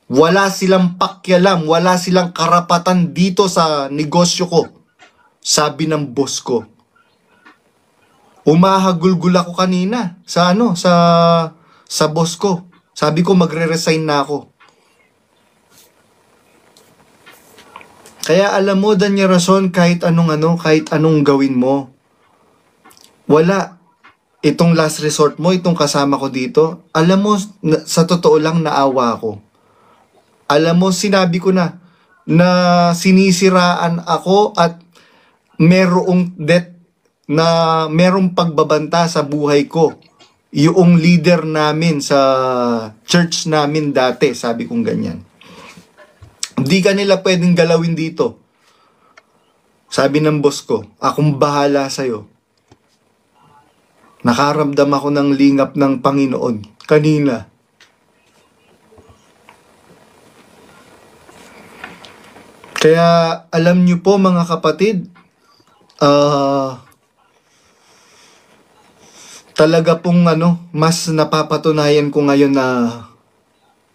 Wala silang pakialam, wala silang karapatan dito sa negosyo ko. Sabi ng boss ko. Umahagulgul ako kanina sa boss ko. Sabi ko magre-resign na ako. Kaya alam mo, Danya Rason, kahit anong gawin mo, wala. Itong last resort mo, itong kasama ko dito, alam mo, sa totoo lang naawa ako. Alam mo, sinabi ko na sinisiraan ako at merong debt na merong pagbabanta sa buhay ko. Yung leader namin sa church namin dati, sabi kong ganyan. Hindi ka nila pwedeng galawin dito. Sabi ng boss ko, akong bahala sa'yo. Nakaramdam ako ng lingap ng Panginoon kanina. Kaya alam nyo po mga kapatid, talaga pong mas napapatunayan ko ngayon na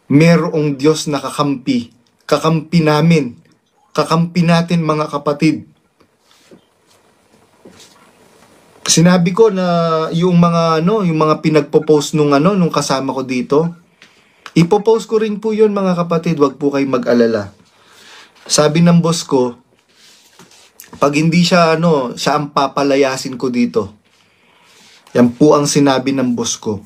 merong Diyos na kakampi namin, kakampi natin mga kapatid. Sinabi ko na yung mga pinagpo-post nung kasama ko dito, ipo-post ko rin po yun mga kapatid, wag po kayong mag-alala. Sabi ng boss ko, pag hindi siya siya ang papalayasin ko dito. Yan po ang sinabi ng boss ko.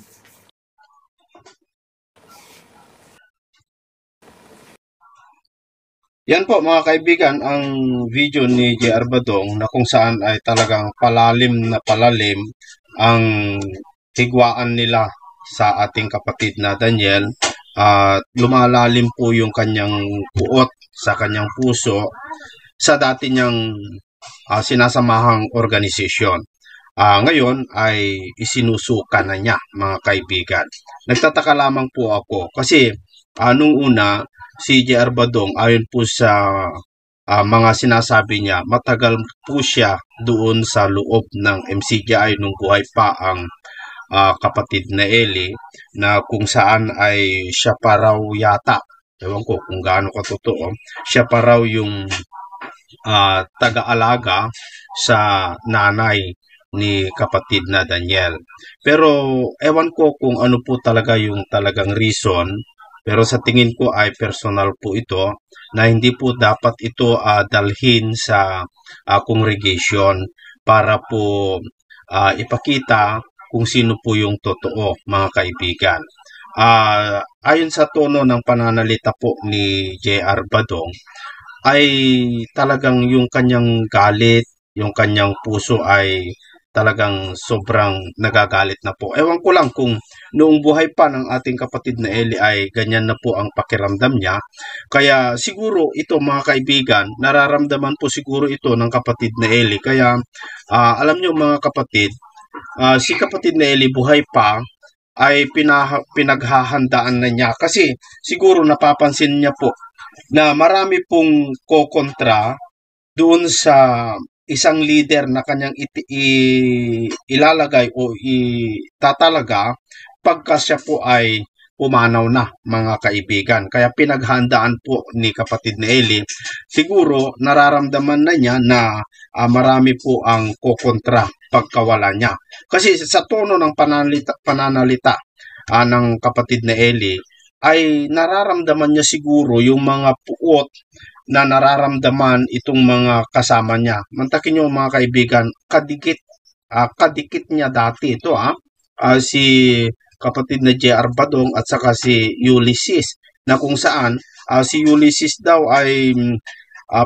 Yan po mga kaibigan, ang video ni J.R. Badong na kung saan ay talagang palalim na palalim ang higwaan nila sa ating kapatid na Daniel. Lumalalim po yung kanyang puot sa kanyang puso sa dati niyang sinasamahang organisasyon. Ngayon ay isinusuka na niya mga kaibigan. Nagtataka lamang po ako kasi nung una si J.R. Badong ayon po sa mga sinasabi niya, matagal po siya doon sa loob ng MCGI nung buhay pa ang kapatid na Eli, na kung saan ay siya pa raw yata, ewan ko kung gaano katotoo, siya pa raw yung taga-alaga sa nanay ni kapatid na Daniel. Pero ewan ko kung ano po talaga yung talagang reason, pero sa tingin ko ay personal po ito na hindi po dapat ito dalhin sa congregation para po ipakita kung sino po yung totoo mga kaibigan. Ayon sa tono ng pananalita po ni J.R. Badong, ay talagang yung kanyang galit, yung kanyang puso ay talagang sobrang nagagalit na po. Ewan ko lang kung noong buhay pa ng ating kapatid na Eli ay ganyan na po ang pakiramdam niya. Kaya siguro ito mga kaibigan, nararamdaman po siguro ito ng kapatid na Eli. Kaya alam nyo mga kapatid, si kapatid na Eli buhay pa ay pinaghahandaan na niya. Kasi siguro napapansin niya po na marami pong kokontra doon sa isang leader na kanyang ilalagay o itatalaga pagka siya po ay pumanaw na mga kaibigan. Kaya pinaghandaan po ni kapatid na Eli. Siguro nararamdaman na niya na marami po ang kokontra pagkawala niya. Kasi sa tono ng pananalita ng kapatid na Eli ay nararamdaman niya siguro yung mga puot na nararamdaman itong mga kasama niya. Mantakin niyo mga kaibigan, kadikit niya dati ito si kapatid na J.R. Badong at saka si Ulysses, na kung saan si Ulysses daw ay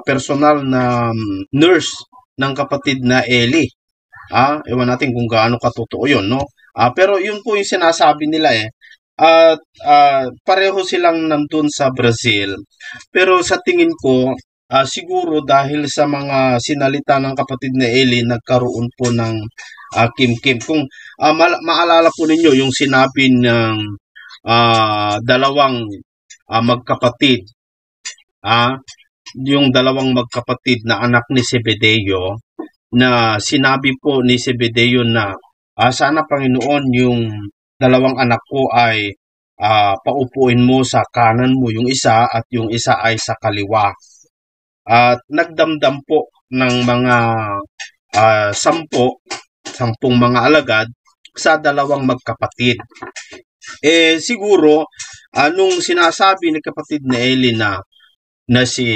personal na nurse ng kapatid na Eli. Ewan natin kung gaano katotoo yun, no? Pero yun po yung sinasabi nila At pareho silang nandun sa Brazil. Pero sa tingin ko, siguro dahil sa mga sinalita ng kapatid na Eli, nagkaroon po ng kim-kim. Kung maalala po ninyo yung sinabi ng dalawang magkapatid, yung dalawang magkapatid na anak ni Zebedeo, na sinabi po ni Zebedeo na sana Panginoon yung dalawang anak ko ay paupuin mo sa kanan mo yung isa at yung isa ay sa kaliwa. At nagdamdam po ng mga sampung mga alagad sa dalawang magkapatid. Siguro, nung sinasabi ni kapatid na Eli na si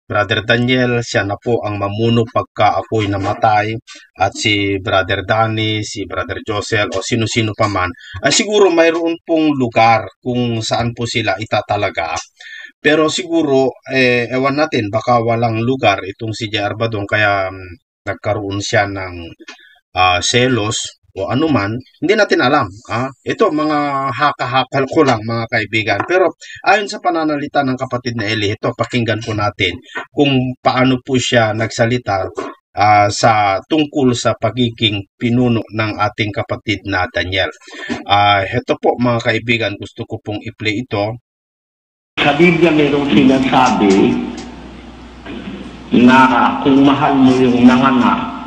Brother Daniel, siya na po ang mamuno pagka ako'y namatay, at si Brother Danny, si Brother Josel, o sino-sino pa man, siguro mayroon pong lugar kung saan po sila itatalaga. Pero siguro, ewan natin, baka walang lugar itong si J.R. Badong, kaya nagkaroon siya ng selos o anuman, hindi natin alam. Ito, mga haka-hakal ko lang, mga kaibigan. Pero ayon sa pananalita ng kapatid na Eli, ito, pakinggan po natin kung paano po siya nagsalita sa tungkol sa pagiging pinuno ng ating kapatid na Daniel. Ito po, mga kaibigan, gusto ko pong i-play ito. Sa Biblia mayroong sinasabi na kung mahal mo yung nanganak,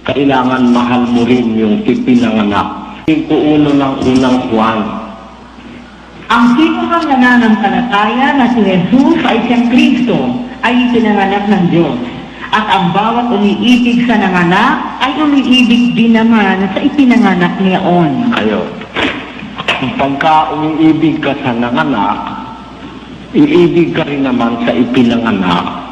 kailangan mahal mo rin yung ipinanganak. Yung uno ng unang Juan. Ang sinumang nananampalataya na si Jesus ay siyang Kristo ay ipinanganak ng Diyos. At ang bawat umiibig sa nanganak ay umiibig din naman sa ipinanganak niyaon. Ayun. Pagka umiibig ka sa nanganak, iibig ka rin naman sa ipinanganak.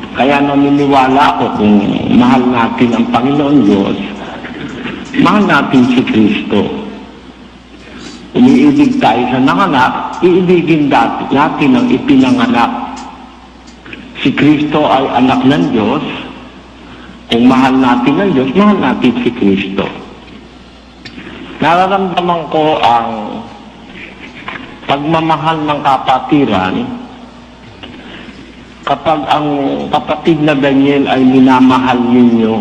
Kaya naniniwala ako kung mahal natin ang Panginoon Diyos, mahal natin si Kristo. Umiibig tayo sa nanganak, iibigin natin ang ipinanganak. Si Kristo ay anak ng Diyos. Kung mahal natin ang Diyos, mahal natin si Kristo. Nararamdaman ko ang pagmamahal ng kapatiran kapag ang kapatid na Daniel ay minamahal ninyo.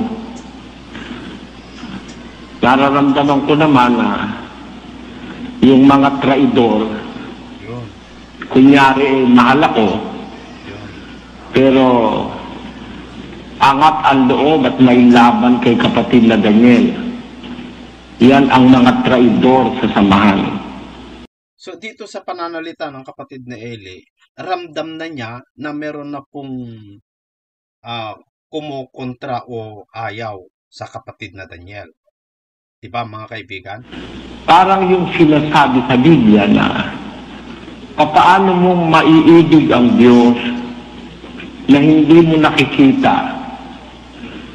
Nararamdaman ko naman na yung mga traidor, kunyari mahal ako, pero angat ang loob at may laban kay kapatid na Daniel. Yan ang mga traidor sa samahan. So dito sa pananalita ng kapatid na Eli, ramdam na niya na meron na pong kumukontra o ayaw sa kapatid na Daniel. Diba, mga kaibigan? Parang yung sinasabi sa Biblia na paano mong maiibig ang Diyos na hindi mo nakikita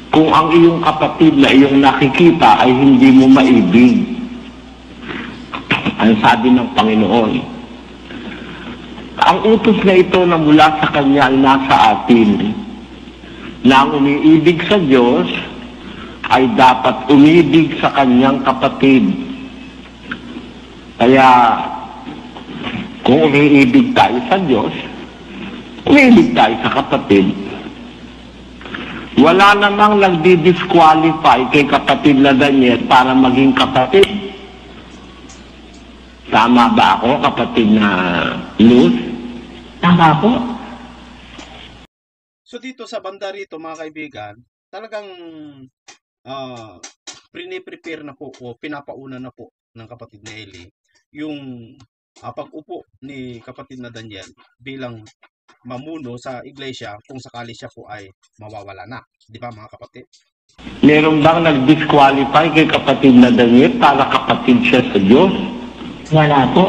kung ang iyong kapatid na iyong nakikita ay hindi mo maibig. Ang sabi ng Panginoon. Ang utos na ito na mula sa Kanya ay nasa atin, na ang umiibig sa Diyos ay dapat umibig sa Kanyang kapatid. Kaya, kung umiibig tayo sa Diyos, umibig tayo sa kapatid. Wala namang nagdi-disqualify kay kapatid na Daniel para maging kapatid. Tama ba ako, kapatid na Luz? Tama po. So dito sa banda rito, mga kaibigan, talagang prepare na po o pinapauna na po ng kapatid na Eli yung pag-upo ni kapatid na Daniel bilang mamuno sa iglesia kung sakali siya po ay mawawala na. Di ba, mga kapatid? Meron bang nag-disqualify kay kapatid na Daniel para kapatid siya sa Diyos? Wala po.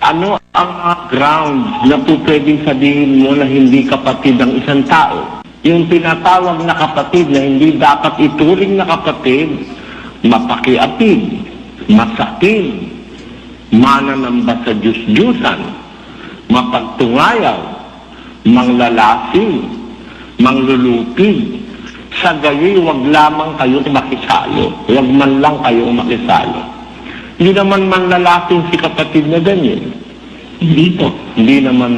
Ano ang ground na po pwedeng sabihin mo na hindi kapatid ang isang tao? Yung tinatawag na kapatid na hindi dapat ituring na kapatid, mapakiapid, masakin, mananamba sa Diyos-Diyusan, mapagtungayaw, manglalasing, manglulupig. Sa gayoy, wag lamang kayong makisalo. Wag man lang kayong makisalo. Hindi naman manlalasing si kapatid na Daniel. Hindi po. Hindi naman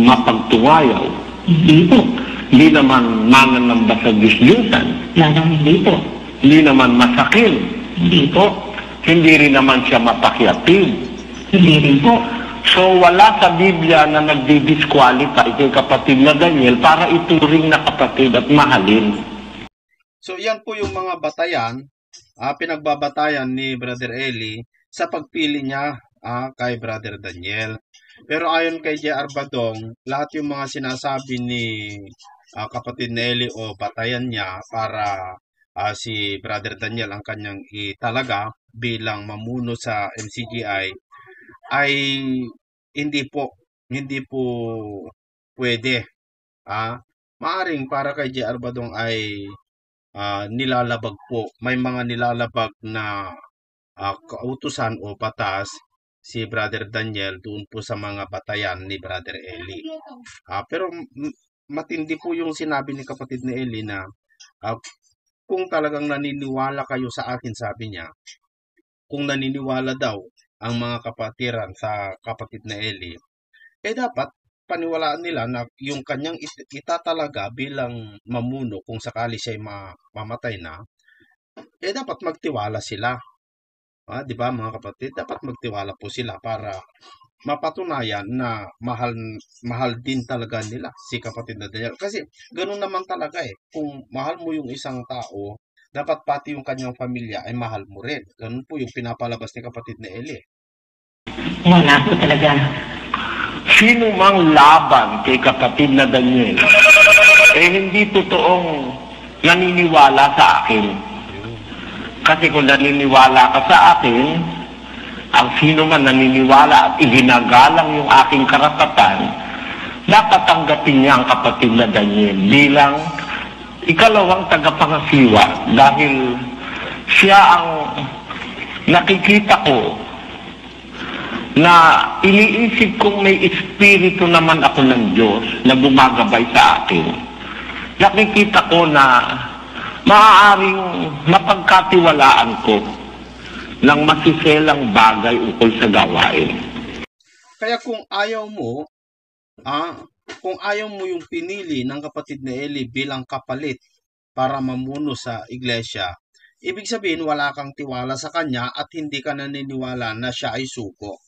mapagtungayaw. Hindi po. Hindi naman mananamba sa Diyos-Diyusan. Lalong hindi po. Hindi naman masakin. Hindi po. Hindi rin naman siya mapakiapid. Hindi rin po. So wala sa Biblia na nagdi-disqualify kay kapatid na Daniel para ituring na kapatid at mahalin. So yan po yung mga batayan, pinagbabatayan ni Brother Eli sa pagpili niya kay Brother Daniel. Pero ayon kay J.R. Badong, lahat yung mga sinasabi ni kapatid na Eli o batayan niya para si Brother Daniel ang kanyang italaga bilang mamuno sa MCGI ay hindi po pwede. Maaring para kay J.R. Badong ay nilalabag po. May mga nilalabag na kautusan o batas si Brother Daniel doon po sa mga batayan ni Brother Eli. Pero matindi po yung sinabi ni kapatid na Eli na kung talagang naniniwala kayo sa akin, sabi niya, kung naniniwala daw ang mga kapatiran sa kapatid na Eli, dapat paniwalaan nila na yung kanyang itatalaga bilang mamuno kung sakali siya mamatay na, dapat magtiwala sila. Di ba mga kapatid? Dapat magtiwala po sila para mapatunayan na mahal din talaga nila si kapatid na Daniel. Kasi ganun naman talaga Kung mahal mo yung isang tao, dapat pati yung kanyang pamilya ay mahal mo rin. Ganun po yung pinapalabas ni kapatid na Eli. Wala po talaga. Sino mang laban kay kapatid na Daniel, hindi totoong naniniwala sa akin. Kasi kung naniniwala ka sa akin, ang sino man naniniwala at iginagalang yung aking karapatan, dapat tanggapin niya ang kapatid na Daniel bilang ikalawang tagapangasiwa dahil siya ang nakikita ko na iniisip kong may espiritu naman ako ng Diyos na gumagabay sa akin. Nakikita ko na maaaring mapagkatiwalaan ko ng masiselang bagay ukol sa gawain. Kaya kung ayaw mo yung pinili ng kapatid na Eli bilang kapalit para mamuno sa iglesia, ibig sabihin wala kang tiwala sa kanya at hindi ka naniniwala na siya ay suko.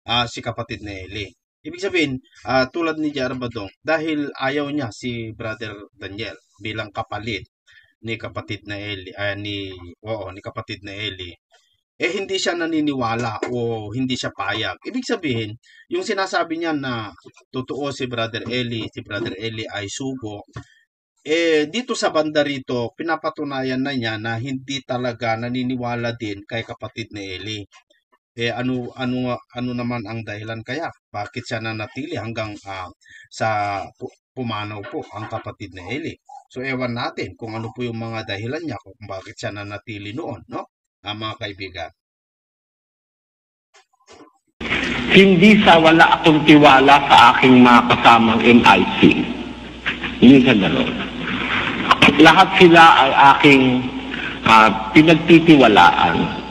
Si kapatid na Eli. Ibig sabihin, tulad ni J.R. Badong, dahil ayaw niya si Brother Daniel bilang kapalit ni kapatid na Eli, ni kapatid na Eli, hindi siya naniniwala o hindi siya payag. Ibig sabihin, yung sinasabi niya na totoo si Brother Eli ay sugo, dito sa banda rito, pinapatunayan na niya na hindi talaga naniniwala din kay kapatid na Eli. Ano naman ang dahilan kaya? Bakit siya nanatili hanggang sa pumanaw po ang kapatid na Eli? So ewan natin kung ano po yung mga dahilan niya kung bakit siya nanatili noon, no? Mga kaibigan. Hindi sa wala akong tiwala sa aking mga kasamang MIC. Hindi sa gano'n. Lahat sila ay aking pinagtitiwalaan.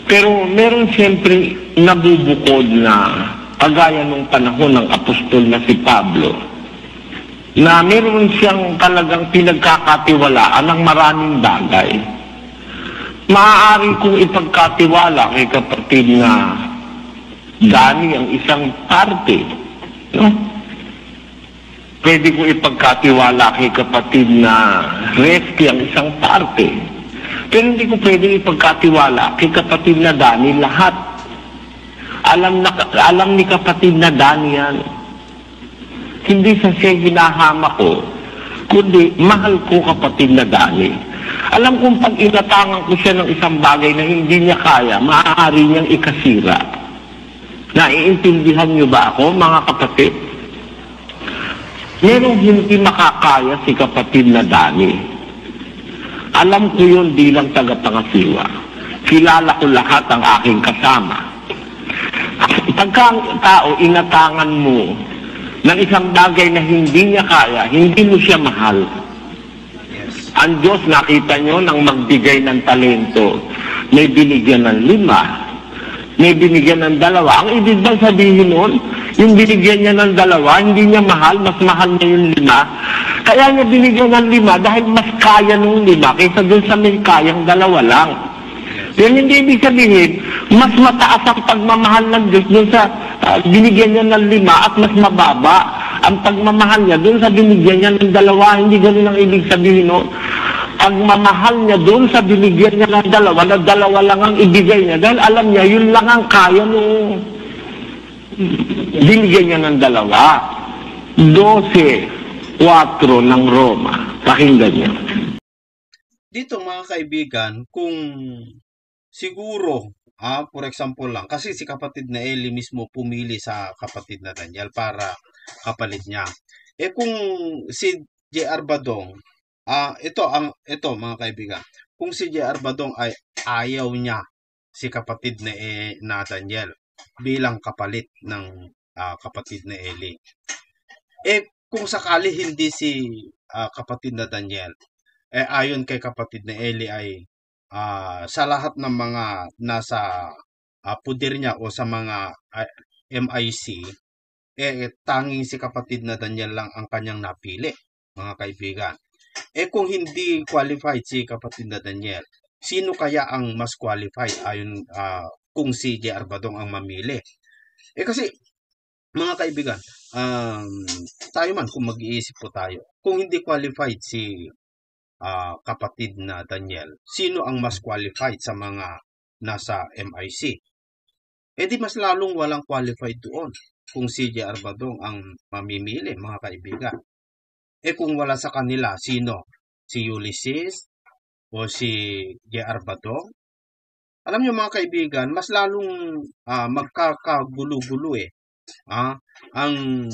Pero meron siyempre nabubukod na kagaya nung panahon ng apostol na si Pablo, na meron siyang talagang pinagkakatiwalaan ng maraming bagay. Maaari kong ipagkatiwala kay kapatid na Dani ang isang parte. No? Pwede ko ipagkatiwala kay kapatid na Resty ang isang parte. Pero hindi ko pwede ipagkatiwala kay kapatid na Dani lahat. Alam ni kapatid na Dani yan. Hindi sa siya hinahama ko, kundi mahal ko kapatid na Dani. Alam kong pag inatangan ko siya ng isang bagay na hindi niya kaya, maaari niyang ikasira. Naiintindihan niyo ba ako, mga kapatid? Merong hindi makakaya si kapatid na Dani. Alam ko yun bilang tagapangasiwa. Kilala ko lahat ang aking kasama. Pagka ang tao inatangan mo ng isang bagay na hindi niya kaya, hindi mo siya mahal. Ang Diyos, nakita nyo, nang magbigay ng talento, may binigyan ng 5, may binigyan ng 2. Ang ibig bang sabihin nun, yung binigyan niya ng 2, hindi niya mahal, mas mahal niya yung 5. Kaya niya binigyan ng 5 dahil mas kaya nung 5 kaysa dun sa may kayang 2 lang. Yan hindi ibig sabihin, mas mataas ang pagmamahal ng Diyos dun sa binigyan niya ng 5 at mas mababa ang pagmamahal niya dun sa binigyan niya ng 2. Hindi ganun ang ibig sabihin, no? pagmamahal niya doon sa binigyan niya ng dalawa, na dalawa lang ang ibigay niya. Dahil alam niya, yun lang ang kaya nung binigyan niya ng dalawa. 12:4 ng Roma. Pakinggan niyo. Dito mga kaibigan, kung siguro, for example lang, kasi si kapatid na Eli mismo pumili sa kapatid na Daniel para kapalit niya. Kung si J.R. Badong, ito mga kaibigan, kung si J.R. Badong ay ayaw niya si kapatid na Daniel bilang kapalit ng kapatid na Eli. Kung sakali hindi si kapatid na Daniel, ayon kay kapatid na Eli ay sa lahat ng mga nasa puder niya o sa mga MIC, tanging si kapatid na Daniel lang ang kanyang napili, mga kaibigan. Kung hindi qualified si kapatid na Daniel, sino kaya ang mas qualified ayon kung si J.R. Badong ang mamili? Kasi, mga kaibigan, tayo man kung mag-iisip po tayo, kung hindi qualified si kapatid na Daniel, sino ang mas qualified sa mga nasa MIC? Di mas lalong walang qualified doon kung si J.R. Badong ang mamimili, mga kaibigan. Kung wala sa kanila, sino? Si Ulysses o si J.R. Badong? Alam niyo mga kaibigan, mas lalong magkakagulo-gulo ang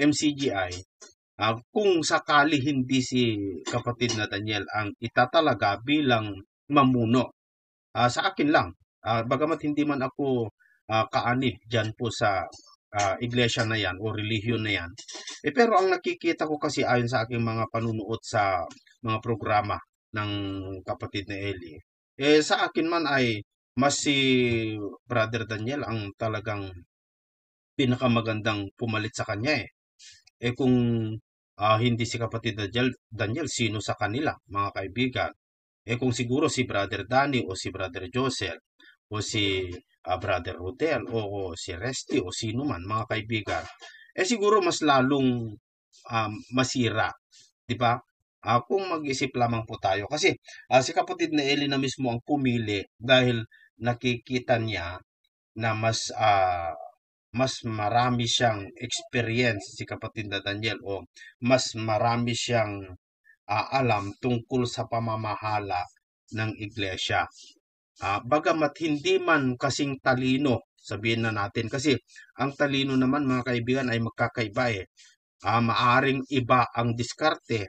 MCGI kung sakali hindi si kapatid na Daniel ang itatalaga bilang mamuno. Sa akin lang, bagamat hindi man ako kaanib dyan po sa iglesia na yan o relihiyon na yan, pero ang nakikita ko kasi ayon sa aking mga panunood sa mga programa ng kapatid na Eli, sa akin man ay mas si Brother Daniel ang talagang pinakamagandang pumalit sa kanya. Kung hindi si kapatid Daniel, sino sa kanila, mga kaibigan? Kung siguro si Brother Danny o si Brother Joseph o si Brother Rodel o si Resty o sino man, mga kaibigan, siguro mas lalong masira, di ba? Kung mag-isip lamang po tayo. Kasi si kapatid na Eli na mismo ang pumili dahil nakikita niya na mas marami siyang experience si kapatid na Daniel o mas marami siyang alam tungkol sa pamamahala ng iglesia. Bagamat hindi man kasing talino, sabihin na natin, kasi ang talino naman mga kaibigan ay magkakaiba. Maaring iba ang diskarte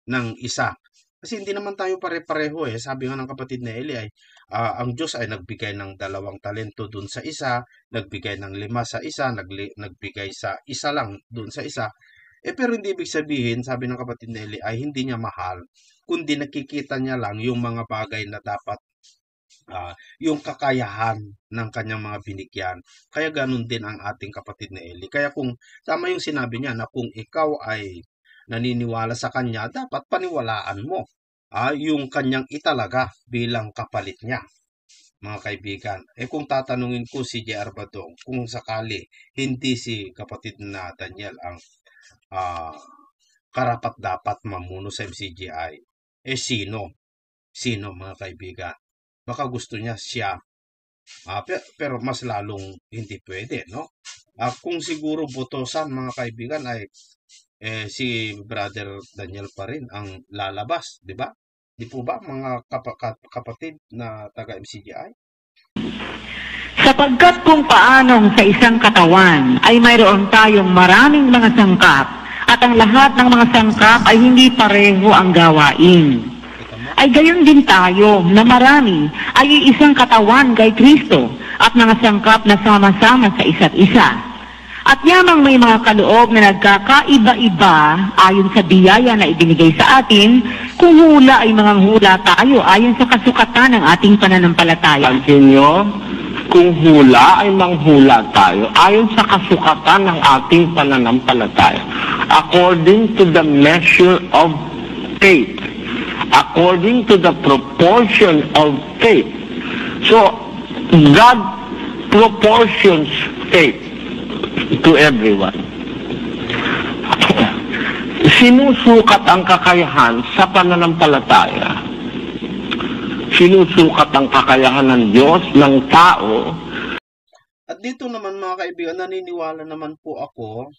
ng isa. Kasi hindi naman tayo pare-pareho. Sabi nga ng kapatid na Eli ay ang Diyos ay nagbigay ng 2 talento dun sa isa, nagbigay ng 5 sa isa, nagbigay sa isa lang dun sa isa. Pero hindi ibig sabihin, sabi ng kapatid na Eli, ay hindi niya mahal, kundi nakikita niya lang yung mga bagay na dapat yung kakayahan ng kanyang mga binigyan. Kaya ganun din ang ating kapatid na Eli. Kaya kung tama yung sinabi niya na kung ikaw ay naniniwala sa kanya, dapat paniwalaan mo yung kanyang italaga bilang kapalit niya, mga kaibigan. Kung tatanungin ko si J.R. Badong, kung sakali hindi si kapatid na Daniel ang karapat-dapat mamuno sa MCGI, sino? Sino, mga kaibigan? Baka gusto niya siya. Pero mas lalong hindi pwede, no? Kung siguro botosan, mga kaibigan, ay si Brother Daniel pa rin ang lalabas, di ba? Di po ba, mga kapatid na taga-MCGI? Sapagkat kung paanong sa isang katawan ay mayroon tayong maraming mga sangkap at ang lahat ng mga sangkap ay hindi pareho ang gawain, ay gayon din tayo na marami ay isang katawan kay Kristo at mga sangkap na sama-sama sa isa't isa. At yamang may mga kaloob na nagkakaiba-iba ayon sa biyaya na ibinigay sa atin, kung hula ay mga hula tayo ayon sa kasukatan ng ating pananampalataya. Pansin nyo, kung hula ay manghula tayo ayon sa kasukatan ng ating pananampalataya. According to the measure of faith. According to the proportion of faith. So, God proportions faith to everyone. sinusukat ang kakayahan sa pananampalataya. Sinusukat ang kakayahan ng Diyos, ng tao. At dito naman mga kaibigan, naniniwala naman po ako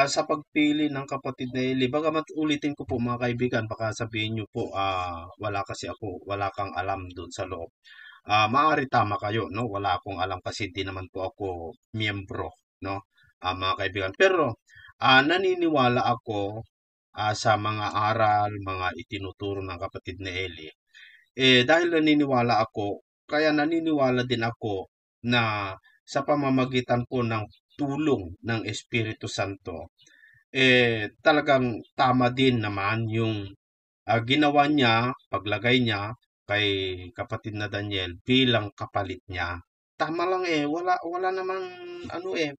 sa pagpili ng kapatid na Eli. Bagamat ulitin ko po mga kaibigan, baka sabihin nyo po, wala kasi ako, wala kang alam doon sa loob. Maaari tama kayo, no? Wala akong alam kasi di naman po ako miyembro, no? Mga kaibigan. Pero naniniwala ako sa mga aral, mga itinuturo ng kapatid na Eli. Dahil naniniwala ako, kaya naniniwala din ako na sa pamamagitan po ng tulong ng Espiritu Santo, talagang tama din naman yung ginawa niya, paglagay niya kay kapatid na Daniel bilang kapalit niya. Tama lang wala namang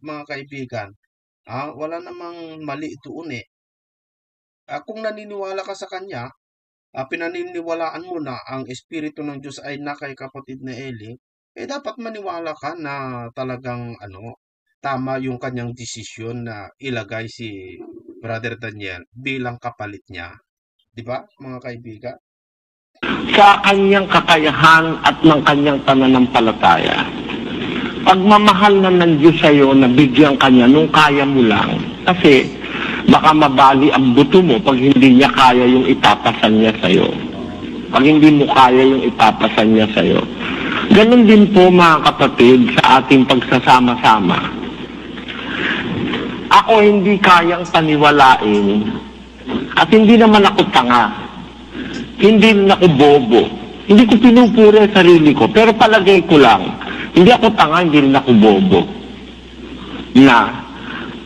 mga kaibigan. Wala namang mali doon kung naniniwala ka sa kanya, pinaniniwalaan mo na ang Espiritu ng Diyos ay na kay kapatid na Eli, dapat maniwala ka na talagang tama yung kanyang desisyon na ilagay si Brother Daniel bilang kapalit niya. Di ba, mga kaibigan? Sa kanyang kakayahan at ng kanyang pananampalataya. Pagmamahal na ng Diyos sa'yo na bigyan kanya nung kaya mo lang. Kasi baka mabali ang buto mo pag hindi niya kaya yung ipapasan niya sa'yo. Pag hindi mo kaya yung ipapasan niya sa'yo. Ganon din po mga kapatid sa ating pagsasama-sama. Ako hindi kayang paniwalain at hindi naman ako tanga. Hindi rin ako bobo. Hindi ko pinupuri ang sarili ko, pero palagay ko lang, hindi ako tanga, hindi rin ako bobo. Na,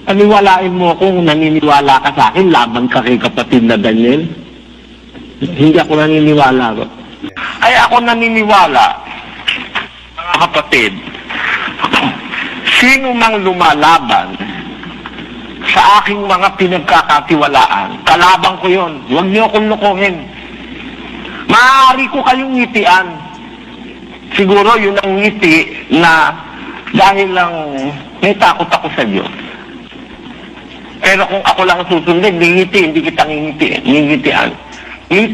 paniwalain mo kung naniniwala ka sa akin, laban ka kay kapatid na Daniel. Hindi ako naniniwala. Ay ako naniniwala, mga kapatid, sino mang lumalaban sa aking mga pinagkakatiwalaan, kalabang ko yon. Huwag niyo akong lukuhin. Maaari ko kayong ngitian. Siguro yun ang ngiti na dahil lang may takot ako sa Diyos. Pero kung ako lang susundin, ngingiti, hindi kita ngingitian.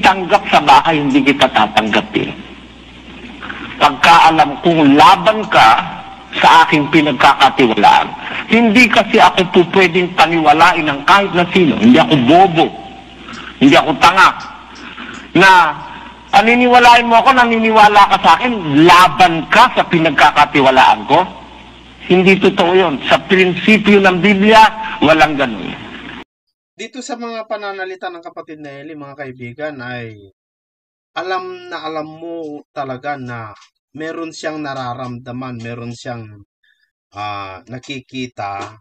Tanggap sa bahay, hindi kita tatanggapin. Pagka alam kong laban ka sa aking pinagkakatiwalaan, hindi kasi ako po pwedeng paniwalain ng kahit na sino. Hindi ako bobo. Hindi ako tanga. Na paniniwalain mo ako, naniniwala ka sa akin, laban ka sa pinagkakatiwalaan ko. Hindi totoo yun. Sa prinsipyo ng Biblia, walang ganun. Dito sa mga pananalita ng kapatid na Eli, mga kaibigan, ay alam mo talaga na meron siyang nararamdaman, meron siyang nakikita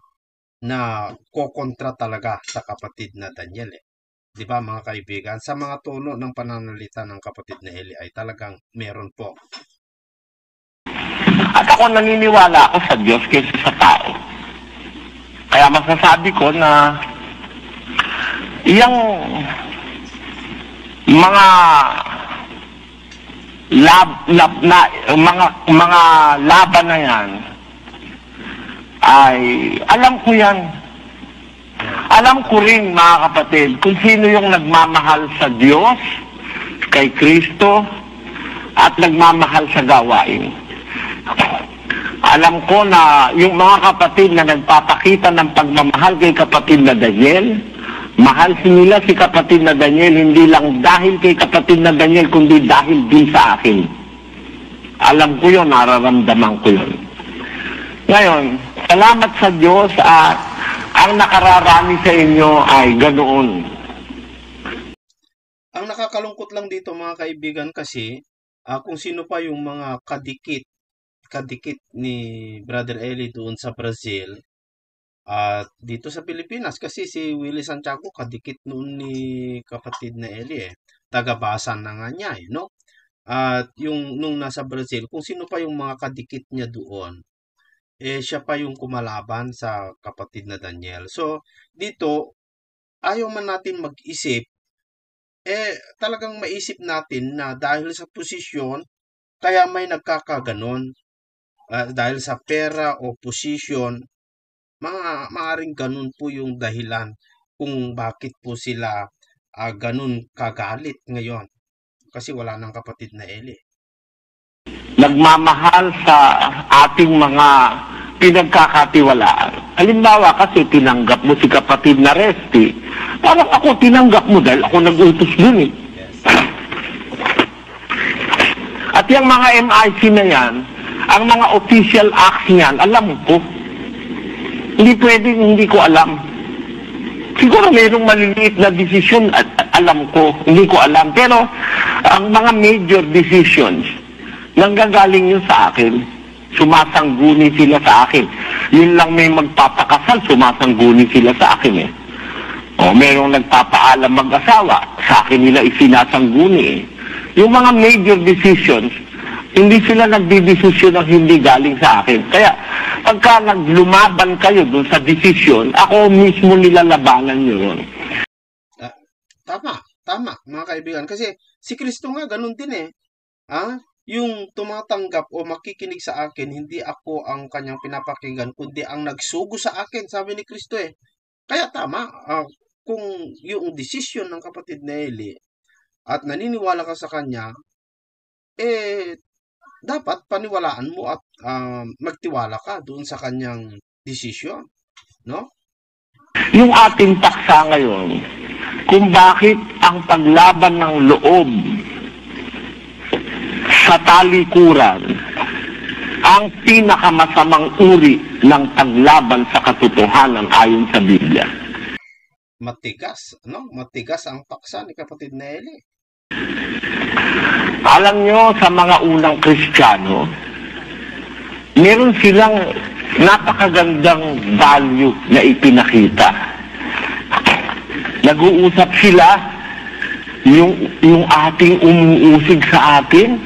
na kokontra talaga sa kapatid na Daniel. Di ba mga kaibigan? Sa mga tono ng pananalita ng kapatid na Eli ay talagang meron po. At ako naniniwala ako sa Diyos kaysa sa tao. Kaya masasabi ko na iyang mga mga laban na yan ay alam ko yan. Alam ko rin mga kapatid kung sino yung nagmamahal sa Diyos, kay Kristo, at nagmamahal sa gawain. Alam ko na yung mga kapatid na nagpapakita ng pagmamahal kay kapatid na Daniel, mahal nila si kapatid na Daniel hindi lang dahil kay kapatid na Daniel, kundi dahil din sa akin. Alam ko yun, nararamdaman ko yun. Ngayon, salamat sa Diyos at ang nakararami sa inyo ay ganoon. Ang nakakalungkot lang dito mga kaibigan kasi kung sino pa yung mga kadikit ni Brother Eli doon sa Brazil at dito sa Pilipinas kasi si Willie Santiago kadikit noon ni kapatid na Eli tagabasa na nga niya no? At yung nung nasa Brazil, kung sino pa yung mga kadikit niya doon, siya pa yung kumalaban sa kapatid na Daniel. So, dito, ayaw man natin mag-isip, talagang maisip natin na dahil sa posisyon, kaya may nagkakaganon. Dahil sa pera o posisyon, maaring ganun po yung dahilan. kung bakit po sila ganun kagalit ngayon. Kasi wala ng kapatid na Eli. Nagmamahal sa ating mga pinagkakatiwalaan. Halimbawa kasi tinanggap mo si kapatid na Resty, parang ako tinanggap mo dahil ako nag-utos dun eh. At yung mga MIC na yan, ang mga official acts niyan, alam ko. Hindi pwedeng hindi ko alam. Siguro mayroong maliliit na desisyon at alam ko, hindi ko alam. Pero ang mga major decisions, nanggagaling yun sa akin. Sumasangguni sila sa akin. Yun lang may magpapakasal, sumasangguni sila sa akin eh. O mayroong nagpapaalam mag-asawa, sa akin nila isinasangguni eh. Yung mga major decisions, hindi sila nagdidesisyon ng hindi galing sa akin. Kaya, pagka naglumaban kayo dun sa desisyon, ako mismo nilalabanan nyo yun. Tama, mga kaibigan. Kasi si Kristo nga, ganun din eh. Yung tumatanggap o makikinig sa akin, hindi ako ang kanyang pinapakinggan, kundi ang nagsugo sa akin, sabi ni Kristo eh. Kaya tama, kung yung desisyon ng kapatid na Eli, at naniniwala ka sa kanya, dapat paniwalaan mo at magtiwala ka doon sa kanyang desisyon, no? Yung ating paksa ngayon, kung bakit ang paglaban ng loob sa talikuran ang pinakamasamang uri ng paglaban sa katotohanan ayon sa Biblia. Matigas, no? Matigas ang paksa ni kapatid na Eli. Alam nyo, sa mga unang Kristiyano, meron silang napakagandang value na ipinakita. Nag-uusap sila, yung ating umuusig sa atin.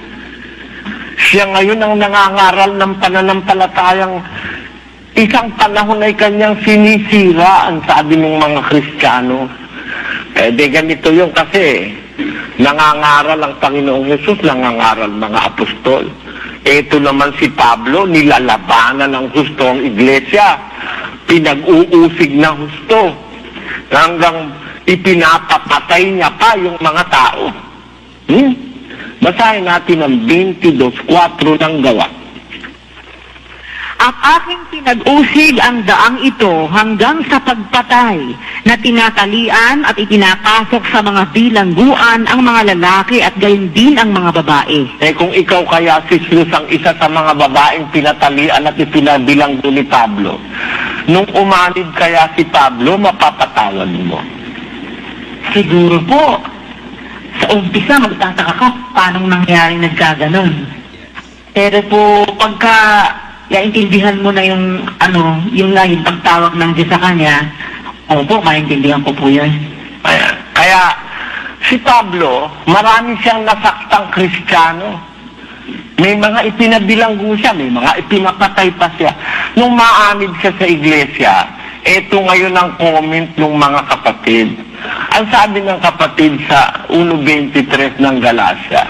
Siya ngayon ang nangangaral ng pananampalatayang isang panahon ay kanyang sinisira, ang sabi ng mga Kristiyano. De ganito yung kasi, nangangaral ang Panginoong Jesus, nangangaral mga apostol. Ito naman si Pablo, nilalabanan ng husto ang iglesia. Pinag-uusig na husto. Hanggang ipinapapatay niya pa yung mga tao. Basahin natin ang 22:4 ng Gawa. At aking pinag-usig ang daang ito hanggang sa pagpatay na tinatalian at itinapasok sa mga bilangguan ang mga lalaki at gayon din ang mga babae. Kung ikaw kaya Sislus ang isa sa mga babaeng pinatalian at ipinabilanggo ni Pablo, nung umanid kaya si Pablo, mapapatawad mo? Siguro po, sa umpisa magtataka ka paano nangyaring nagkaganon. Pero po pagka intindihan mo na yung yung pagtawag ng Diyos sa kanya, opo, maintindihan ko po yan. Kaya si Pablo, marami siyang nasaktang Kristiyano. May mga ipinabilanggo siya, may mga ipinapatay pa siya. Nung maanid siya sa iglesia, eto ngayon ang comment ng mga kapatid. Ang sabi ng kapatid sa 1:23 ng Galacia,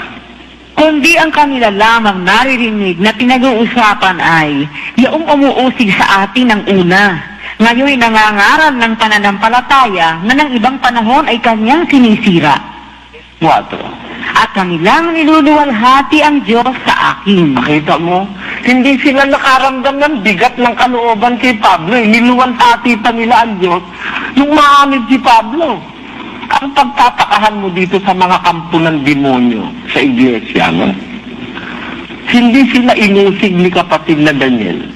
kundi ang kanila lamang naririnig na pinag-uusapan ay yung umuusig sa atin ng una. Ngayon nangangaral ng pananampalataya na ng ibang panahon ay kanyang sinisira. 4. At kanilang niluluwalhati ang Diyos sa akin. Makita mo, hindi sila nakaramdam ng bigat ng kalooban kay Pablo. Niluwalhati pa nila ang Diyos nung maamid si Pablo. Ang pagtatakahan mo dito sa mga kampo ng demonyo sa iglesia, no? Hindi sila inusig ni kapatid na Daniel.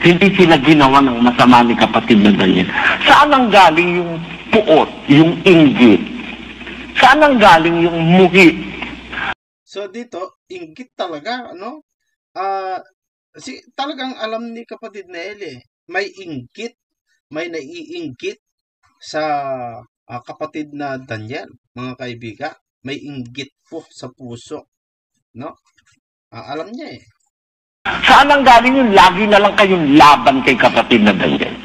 Hindi sila ginawa ng masama ni kapatid na Daniel. Saan ang galing yung puot, yung inggit? Saan ang galing yung muhi? So dito, inggit talaga, no? Talagang alam ni kapatid na Eli, may inggit, may naiinggit sa kapatid na Daniel, mga kaibigan. May inggit po sa puso, no? Alam niya eh. Saan ang galing yung lagi na lang kayong laban kay kapatid na Daniel?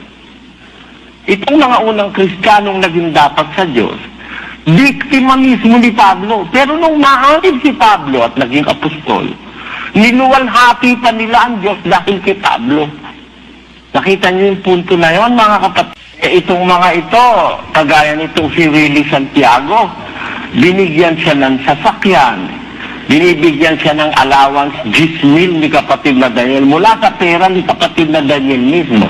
Itong mga unang Kristiyanong naging dapat sa Diyos, biktima mismo ni Pablo. Pero nung maanib si Pablo at naging apostol, niluwalhati pa nila ang Diyos dahil kay Pablo. Nakita niyo yung punto na yon, mga kapatid? Itong mga ito, kagaya nitong si Willie Santiago, binigyan siya ng sasakyan, binibigyan siya ng allowance 10,000 ni kapatid na Daniel mula sa pera ni kapatid na Daniel mismo.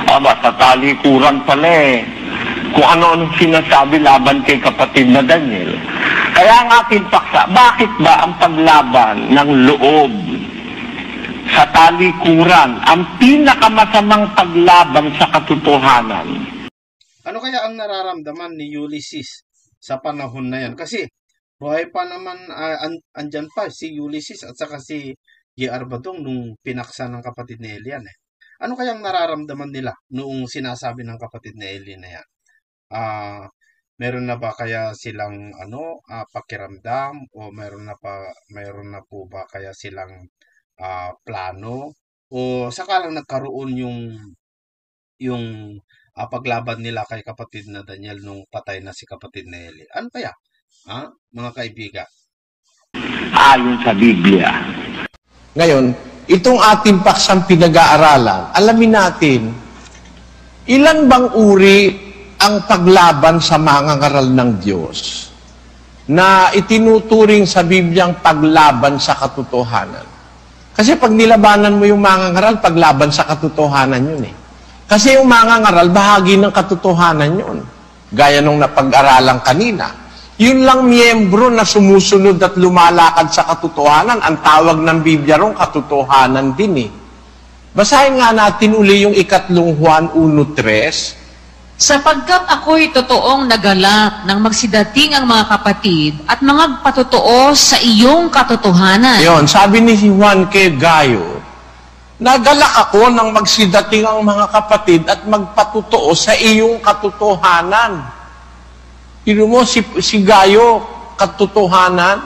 Aba, sa talikuran pala kung ano-anong sinasabi laban kay kapatid na Daniel. Kaya ang ating paksa, bakit ba ang paglaban ng loob sa talikuran ang pinakamasamang paglaban sa katotohanan? Ano kaya ang nararamdaman ni Ulysses sa panahon na yan? Kasi buhay pa naman, andyan pa si Ulysses at saka si J.R. Badong nung pinaksa ng kapatid ni Elian. Ano kayang nararamdaman nila noong sinasabi ng kapatid ni Eli na yan? Meron na ba kaya silang pakiramdam o meron na po ba kaya silang plano o sakalang nagkaroon yung paglaban nila kay kapatid na Daniel nung patay na si kapatid na Eli? Ano kaya? Mga kaibigan? Ayon sa Biblia. Ngayon, itong ating paksang pinag-aaralan, alamin natin, ilan bang uri ang paglaban sa mga ngaral ng Diyos na itinuturing sa Bibliang paglaban sa katotohanan? Kasi pag nilabanan mo yung mga ngaral, paglaban sa katotohanan yun eh. Kasi yung mga ngaral, bahagi ng katotohanan yun. Gaya nung napag-aralan kanina. Yun lang miyembro na sumusunod at lumalakad sa katotohanan. Ang tawag ng Biblia ron, katotohanan din eh. Basahin nga natin uli yung 3 Juan 1:3. Sapagkat ako'y totoong nagalak nang magsidating ang mga kapatid at mga patotoo sa iyong katotohanan. Yon, sabi ni Juan kay Gayo, nagalak ako nang magsidating ang mga kapatid at magpatotoo sa iyong katotohanan. Ino mo, si Gayo, katotohanan,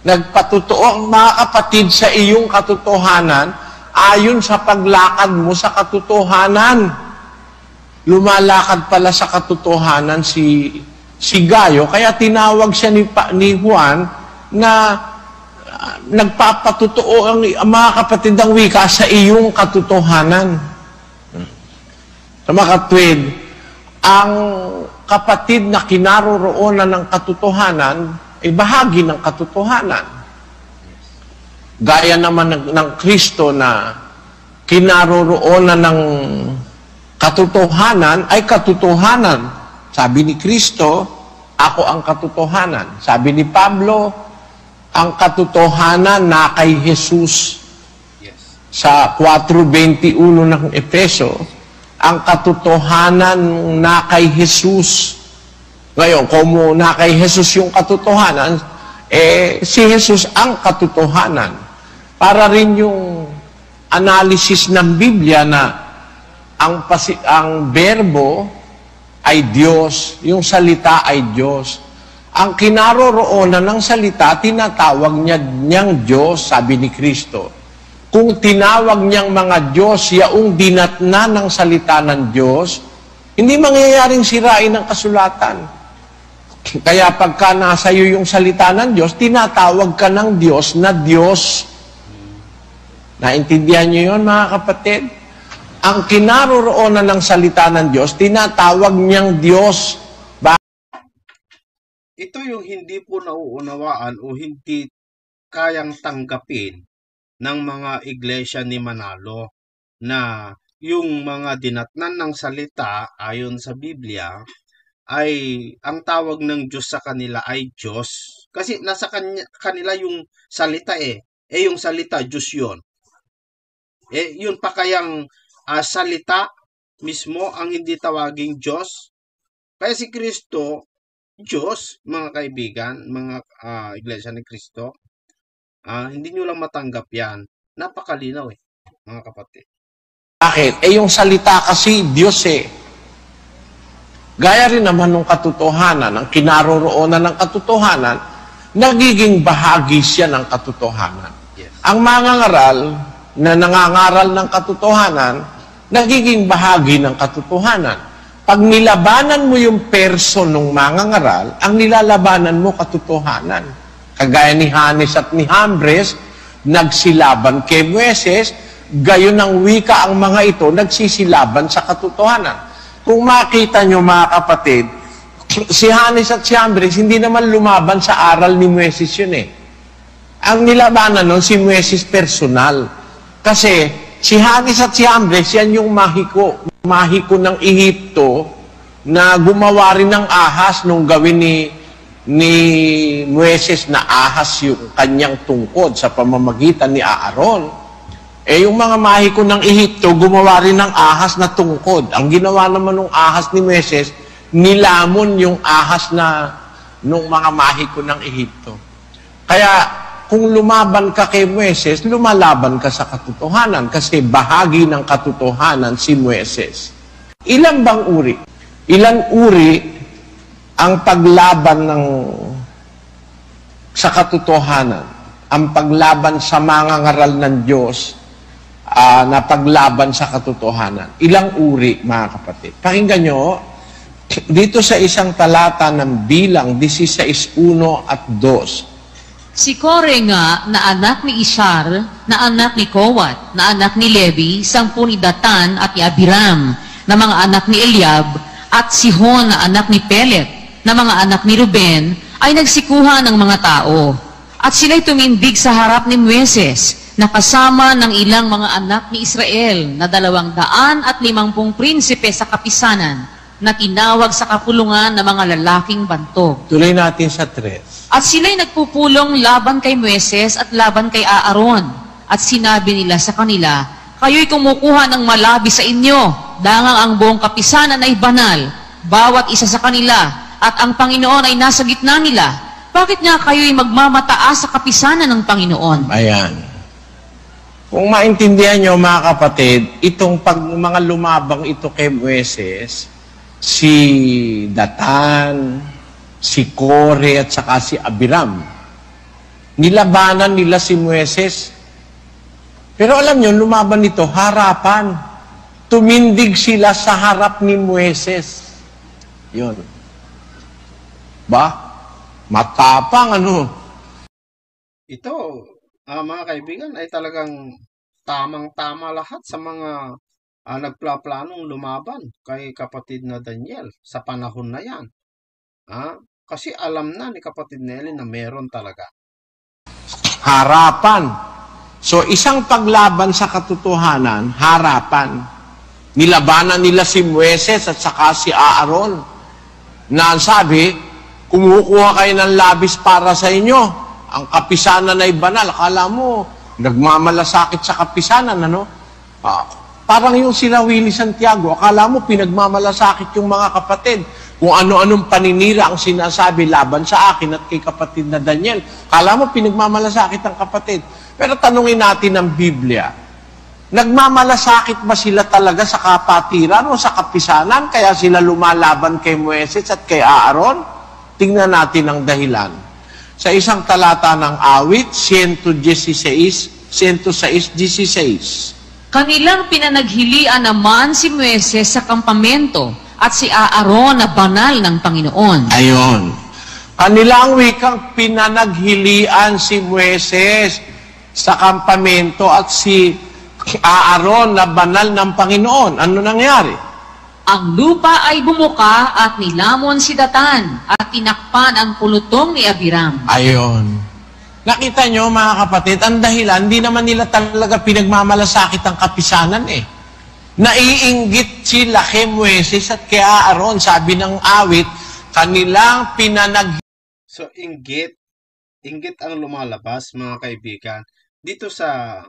nagpatotoo ang mga kapatid sa iyong katotohanan ayon sa paglakad mo sa katotohanan. Lumalakad pala sa katotohanan si Gayo, kaya tinawag siya ni Juan na nagpapatotoo ang mga kapatid ng wika sa iyong katotohanan. Sa mga katwid, ang kapatid na kinaroroonan ng katotohanan ay bahagi ng katotohanan. Gaya naman ng Kristo na kinaroroonan ng katotohanan ay katotohanan. Sabi ni Kristo, ako ang katotohanan. Sabi ni Pablo, ang katotohanan na kay Jesus. Yes. Sa 4:21 ng Efeso, ang katotohanan na kay Jesus. Ngayon, kung na kay Jesus yung katotohanan, si Jesus ang katotohanan. Para rin yung analysis ng Biblia na ang berbo ay Diyos, yung salita ay Diyos. Ang kinaroroonan ng salita, tinatawag niyang Diyos, sabi ni Kristo. Kung tinawag niyang mga Diyos, yaong dinatna ng salita ng Diyos, hindi mangyayaring sirain ng kasulatan. Kaya pagka nasa iyo yung salita ng Diyos, tinatawag ka ng Diyos na Diyos. Naintindihan niyo yun, mga kapatid? Ang kinaroroonan ng salita ng Diyos, tinatawag niyang Diyos. Ito yung hindi po nauunawaan o hindi kayang tanggapin ng mga iglesia ni Manalo na yung mga dinatnan ng salita ayon sa Biblia ay ang tawag ng Diyos sa kanila ay Diyos. Kasi nasa kanila yung salita yung salita Diyos yun. Yun pa kayang salita mismo ang hindi tawaging Diyos. Kaya si Kristo, Diyos, mga kaibigan, mga iglesia ni Kristo, hindi nyo lang matanggap yan. Napakalinaw mga kapatid. Bakit? Yung salita kasi Diyos Gaya rin naman ng katotohanan, ang kinaroroonan ng katotohanan, nagiging bahagi siya ng katotohanan. Yes. Ang mga ngaral na nangangaral ng katotohanan, nagiging bahagi ng katotohanan. Pag nilabanan mo yung person ng mga ngaral, ang nilalabanan mo katotohanan. Kagaya ni Hanes at ni Hambres, nagsilaban kay Moises, gayon ang wika ang mga ito, nagsisilaban sa katotohanan. Kung makita nyo mga kapatid, si Hanes at si Jambres, hindi naman lumaban sa aral ni Moises yun eh. Ang nilabanan nun, si Moises personal. Kasi si Hanes at si Jambres, yan yung mahiko ng Ehipto na gumawa rin ng ahas nung gawin ni Moises na ahas yung kanyang tungkod sa pamamagitan ni Aaron. Yung mga mahiko ng Ehipto, gumawa rin ng ahas na tungkod. Ang ginawa naman ng ahas ni Moises, nilamon yung ahas na nung mga mahiko ng Ehipto. Kaya, kung lumaban ka kay Moises, lumalaban ka sa katotohanan kasi bahagi ng katotohanan si Moises. Ilan bang uri? Ilan uri ang paglaban sa katotohanan? Ang paglaban sa mga ngaral ng Diyos na paglaban sa katotohanan. Ilang uri, mga kapatid. Pakinggan nyo, dito sa isang talata ng Bilang 16:1 at 2. Si Kore nga, na anak ni Ishar, na anak ni Kowat, na anak ni Levi, 10 ni Datan at ni Abiram, na mga anak ni Eliab, at Sihon na anak ni Pelet, na mga anak ni Ruben, ay nagsikuha ng mga tao. At sila'y tumindig sa harap ni Moises, na kasama ng ilang mga anak ni Israel, na 250 prinsipe sa kapisanan, na tinawag sa kapulungan ng mga lalaking bantog. Tuloy natin sa 3. At sila'y nagpupulong laban kay Moises at laban kay Aaron. At sinabi nila sa kanila, kayo'y kumukuha ng malabi sa inyo, dangang ang buong kapisanan ay banal, bawat isa sa kanila, at ang Panginoon ay nasa gitna nila. Bakit nga kayo'y magmamataas sa kapisanan ng Panginoon? Ayan. Kung maintindihan nyo, mga kapatid, itong mga lumabang ito kay Moises, si Datan, si Kore, at saka si Abiram, nilabanan nila si Moises. Pero alam nyo, lumaban ito, harapan. Tumindig sila sa harap ni Moises. Yun. Ba? Matapang, ano? Ito, mga kaibigan, ay talagang tamang-tama lahat sa mga nagplaplanong lumaban kay kapatid na Daniel sa panahon na yan. Kasi alam na ni kapatid Nelly na meron talaga. Harapan. So, isang paglaban sa katotohanan, harapan. Nilabanan nila si Moises at saka si Aaron. Na ang sabi, kumukuha kayo ng labis para sa inyo. Ang kapisanan ay banal. Akala mo, nagmamalasakit sa kapisanan, ano? Parang yung sila Willie Santiago, akala mo pinagmamalasakit yung mga kapatid. Kung ano-anong paninira ang sinasabi laban sa akin at kay kapatid na Daniel. Akala mo pinagmamalasakit ang kapatid. Pero tanungin natin ang Biblia, nagmamalasakit ba sila talaga sa kapatiran o sa kapisanan? Kaya sila lumalaban kay Moises at kay Aaron? Tingnan natin ang dahilan. Sa isang talata ng awit, 116. Kanilang pinanaghilian naman si Moises sa kampamento at si Aaron na banal ng Panginoon. Ayon. Kanilang wikang pinanaghilian si Moises sa kampamento at si Aaron na banal ng Panginoon. Ano nangyari? Ang lupa ay bumuka at nilamon si Datan at tinakpan ang pulutong ni Abiram. Ayon. Nakita nyo mga kapatid, ang dahilan, hindi naman nila talaga pinagmamalasakit ang kapisanan eh. Naiinggit sila kay Moises at kay Aaron. Sabi ng awit, kanilang So, inggit ang lumalabas, mga kaibigan. Dito sa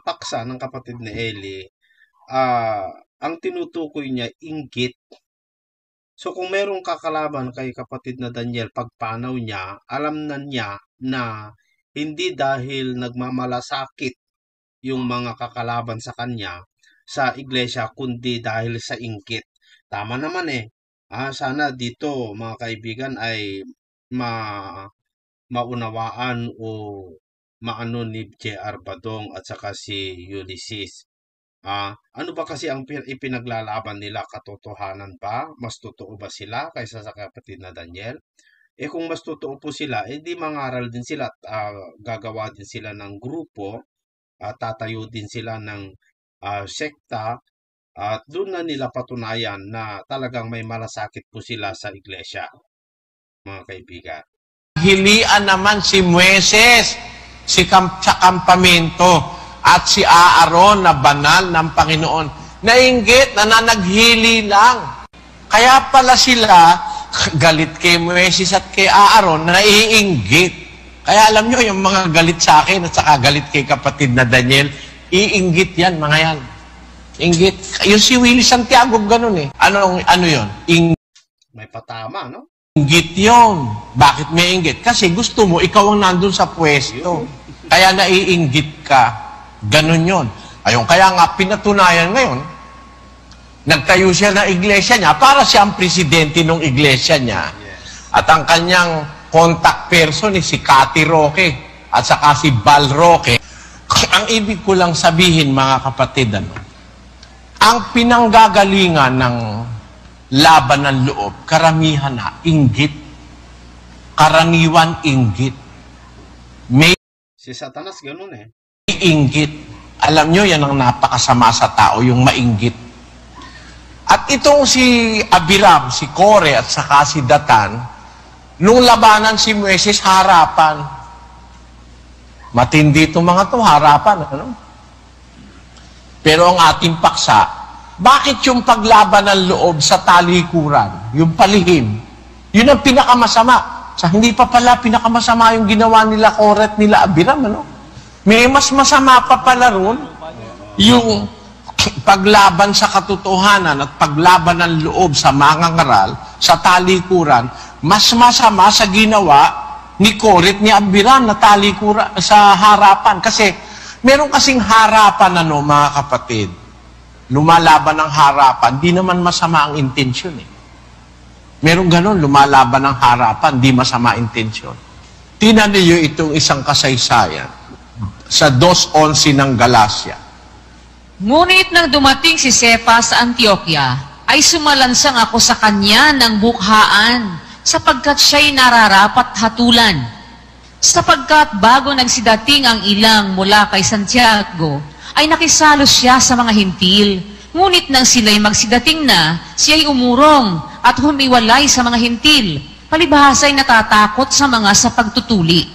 paksa ng kapatid ni Eli, ang tinutukoy niya, inggit. So, kung merong kakalaban kay kapatid na Daniel, pagpanaw niya, alam na niya na hindi dahil nagmamalasakit yung mga kakalaban sa kanya sa iglesia, kundi dahil sa inggit. Tama naman eh. Sana dito, mga kaibigan, ay maunawaan o maano ni J.R. Badong at saka si Ulysses. Ano ba kasi ang ipinaglalaban nila? Katotohanan ba? Mas totoo ba sila kaysa sa kapatid na Daniel? Kung mas totoo po sila, di mangaral din sila at gagawa din sila ng grupo, tatayo din sila ng sekta At doon na nila patunayan na talagang may malasakit po sila sa iglesia, mga kaibigan. Hilian naman si Moises sa kampamento at si Aaron na banal ng Panginoon. Nainggit na naghili lang. Kaya pala sila galit kay Moises at kay Aaron, naiinggit. Kaya alam nyo, yung mga galit sa akin at saka galit kay kapatid na Daniel, iinggit yan, mga yan. Inggit. Yung si Willie Santiago, ganun eh. Ano yun? May patama, no? Inggit yun. Bakit may inggit? Kasi gusto mo, ikaw ang nandun sa pwesto. Kaya naiinggit ka. Ganun yun. Ayun, kaya nga pinatunayan ngayon, nagtayo siya ng iglesia niya para siya ang presidente ng iglesia niya. At ang kanyang contact person si Cathy Roque at saka si Val Roque. Ang ibig ko lang sabihin, mga kapatid, ang pinanggagalingan ng laban ng loob, karamihan na, inggit. Karaniwan, inggit. May Si Satanas ganun eh. inggit. Alam nyo, yan ang napakasama sa tao, yung mainggit. At itong si Abiram, si Kore, at saka si Datan, nung labanan si Moises, harapan. Matindi itong mga to, harapan. Ano? Pero ang ating paksa, bakit yung paglaban ng loob sa talikuran, yung palihim, yun ang pinakamasama. Sa hindi pa pala pinakamasama yung ginawa nila Kore at nila Abiram, ano? May mas masama pa pala ron, yung paglaban sa katotohanan at paglaban ng loob sa mangangaral, sa talikuran, mas masama sa ginawa ni Kore at ni Abiram na talikuran sa harapan. Kasi meron kasing harapan, mga kapatid. Lumalaban ng harapan, di naman masama ang intensyon eh. Meron ganun, lumalaban ng harapan, di masama intensyon. Tingnan niyo itong isang kasaysayan sa 2:11 ng Galacia. Ngunit nang dumating si Cephas sa Antioquia, ay sumalansang ako sa kanya ng bukhaan, sapagkat siya'y nararapat hatulan. Sapagkat bago nagsidating ang ilang mula kay Santiago, ay nakisalo siya sa mga hintil. Ngunit nang sila'y magsidating na, siya'y umurong at humiwalay sa mga hintil. Palibhasa'y natatakot sa mga sa pagtutuli.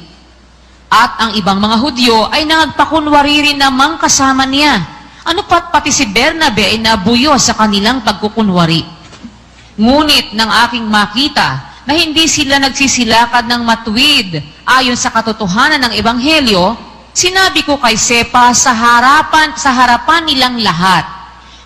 At ang ibang mga Hudyo ay nagpakunwari rin namang kasama niya. Ano pat pati si Bernabe ay nabuyo sa kanilang pagkukunwari. Ngunit nang aking makita na hindi sila nagsisilakad ng matuwid ayon sa katotohanan ng Ebanghelyo, sinabi ko kay Cephas sa harapan nilang lahat,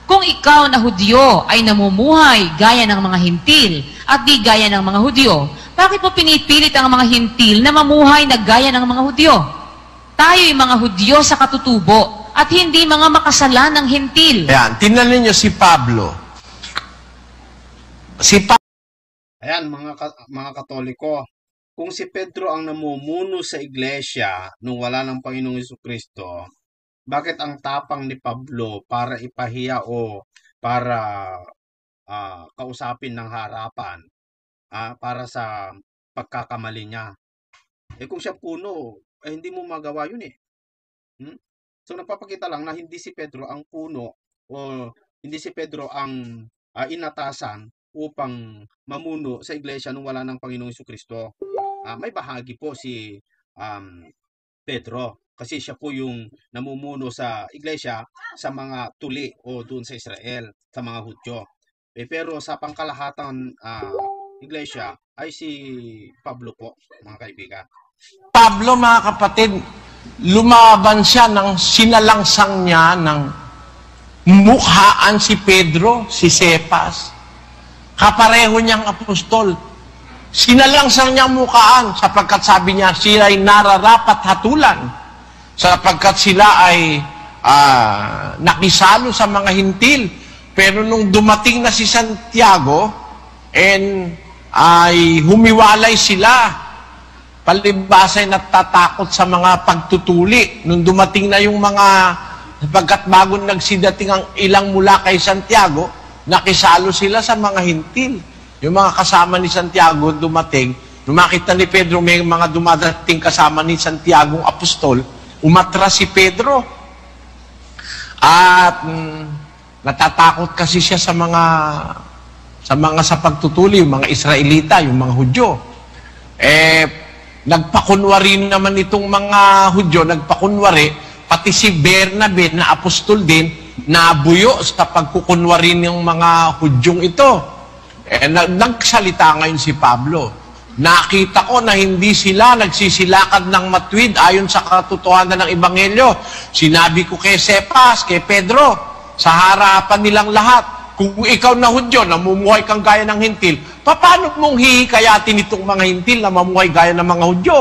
kung ikaw na Hudyo ay namumuhay gaya ng mga hintil at di gaya ng mga Hudyo, bakit mo pinipilit ang mga hintil na mamuhay na gaya ng mga Hudyo? Tayo'y mga Hudyo sa katutubo at hindi mga makasalanang hintil. Ayan, tingnan ninyo si Pablo. Ayan, mga Katoliko, kung si Pedro ang namumuno sa iglesia nung wala ng Panginoong Jesucristo, bakit ang tapang ni Pablo para ipahiya o para kausapin ng harapan para sa pagkakamali niya? Kung siya puno, hindi mo magawa yun eh. So nagpapakita lang na hindi si Pedro ang puno o hindi si Pedro ang inatasan upang mamuno sa iglesia nung wala ng Panginoong Jesucristo. May bahagi po si Pedro kasi siya po yung namumuno sa iglesia sa mga tuli o doon sa Israel, sa mga Hudyo. Pero sa pangkalahatan iglesia ay si Pablo po, mga kaibigan. Pablo, mga kapatid, lumaban siya ng sinalangsang niya ng mukhaan si Pedro, si Cephas. Kapareho niyang apostol. Sinalangsang niyang mukhaan sapagkat sabi niya, sila ay nararapat hatulan. Sapagkat sila ay nakisalo sa mga hintil. Pero nung dumating na si Santiago, ay humiwalay sila. Palibhasa ay natatakot sa mga pagtutuli. Nung dumating na yung mga, sapagkat bago nagsidating ang ilang mula kay Santiago, nakisalo sila sa mga hintil. Yung mga kasama ni Santiago dumating, nung makita ni Pedro may mga dumadating kasama ni Santiago apostol, umatras si Pedro. At Natatakot kasi siya sa pagtutuli, yung mga Israelita, yung mga Hudyo. Nagpakunwari naman itong mga Hudyo, nagpakunwari, pati si Bernabe na apostol din, nabuyo sa pagkukunwari ng mga Hudyong ito. Nagsalita ngayon si Pablo. Nakita ko na hindi sila nagsisilakad ng matwid ayon sa katotohanan ng Ebanghelyo. Sinabi ko kay Cephas, kay Pedro, sa harapan nilang lahat, kung ikaw na Hudyo, namumuhay kang gaya ng hintil, paano mong hihikayatin itong mga hintil na mamuhay gaya ng mga Hudyo?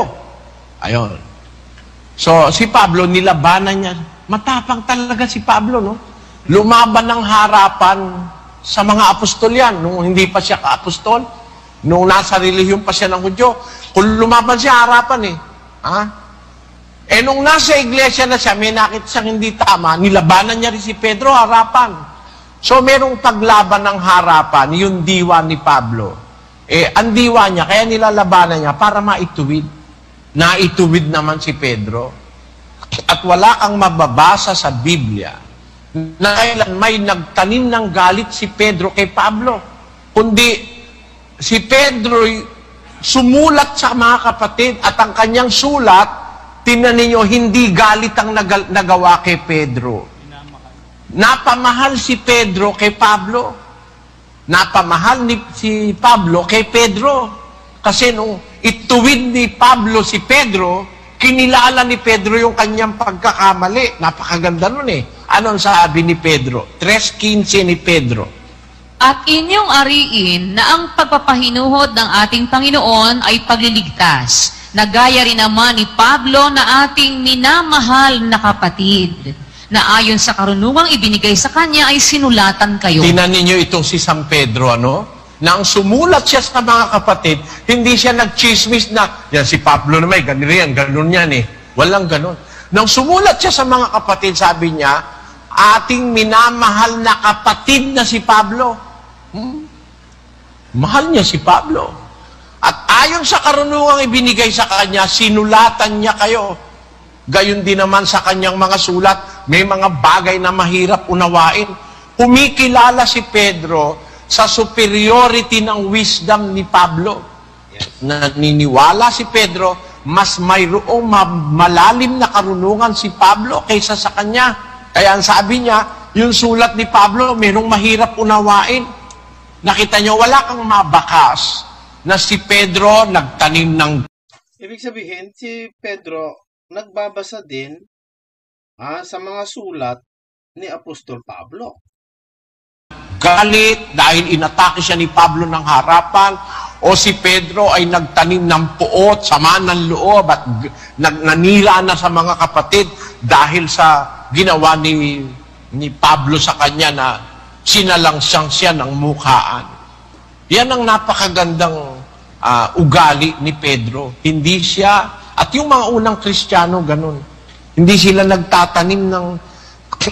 Ayun. So, si Pablo, nilabanan niya. Matapang talaga si Pablo, no? Lumaban ng harapan sa mga apostol yan, nung hindi pa siya ka-apostol, nung nasa relihiyon pa siya ng Hudyo. Kung lumaban siya harapan, nung nasa iglesia na siya, may nakita siyang hindi tama, nilabanan niya rin si Pedro harapan. So, merong paglaban ng harapan, yung diwa ni Pablo. Ang diwa niya, kaya nilalabanan niya para maituwid. Naituwid naman si Pedro. At wala kang mababasa sa Biblia na kailan may nagtanim ng galit si Pedro kay Pablo. Kundi si Pedro sumulat sa mga kapatid at ang kanyang sulat, tingnan ninyo, hindi galit ang nagawa kay Pedro. Napamahal si Pedro kay Pablo. Napamahal si Pablo kay Pedro. Kasi nung ituwid ni Pablo si Pedro, kinilala ni Pedro yung kanyang pagkakamali. Napakaganda nun Anong sabi ni Pedro? 3:15 ni Pedro. At inyong ariin na ang pagpapahinuhod ng ating Panginoon ay pagliligtas, na gaya rin naman ni Pablo na ating minamahal na kapatid, na ayon sa karunungang ibinigay sa kanya ay sinulatan kayo. Tingnan ninyo itong si San Pedro, Nang sumulat siya sa mga kapatid, hindi siya nagchismis na, yan si Pablo naman, ganun yan Walang ganun. Nang sumulat siya sa mga kapatid, sabi niya, ating minamahal na kapatid na si Pablo. Mahal niya si Pablo. At ayon sa karunungang ibinigay sa kanya, sinulatan niya kayo. Gayon din naman sa kanyang mga sulat, may mga bagay na mahirap unawain. Kumikilala si Pedro sa superiority ng wisdom ni Pablo. Naniniwala si Pedro, mas mayroong malalim na karunungan si Pablo kaysa sa kanya. Kaya ang sabi niya, yung sulat ni Pablo, mayroong mahirap unawain. Nakita niyo, wala kang mabakas na si Pedro nagtanim ng... Ibig sabihin, si Pedro nagbabasa din sa mga sulat ni Apostol Pablo. Galit dahil inatake siya ni Pablo ng harapan, o si Pedro ay nagtanim ng puot, sama ng loob at nanira na sa mga kapatid dahil sa ginawa ni Pablo sa kanya na sinalangsang siya ng mukhaan. Yan ang napakagandang ugali ni Pedro. Hindi siya, at yung mga unang Kristiyano, ganun. Hindi sila nagtatanim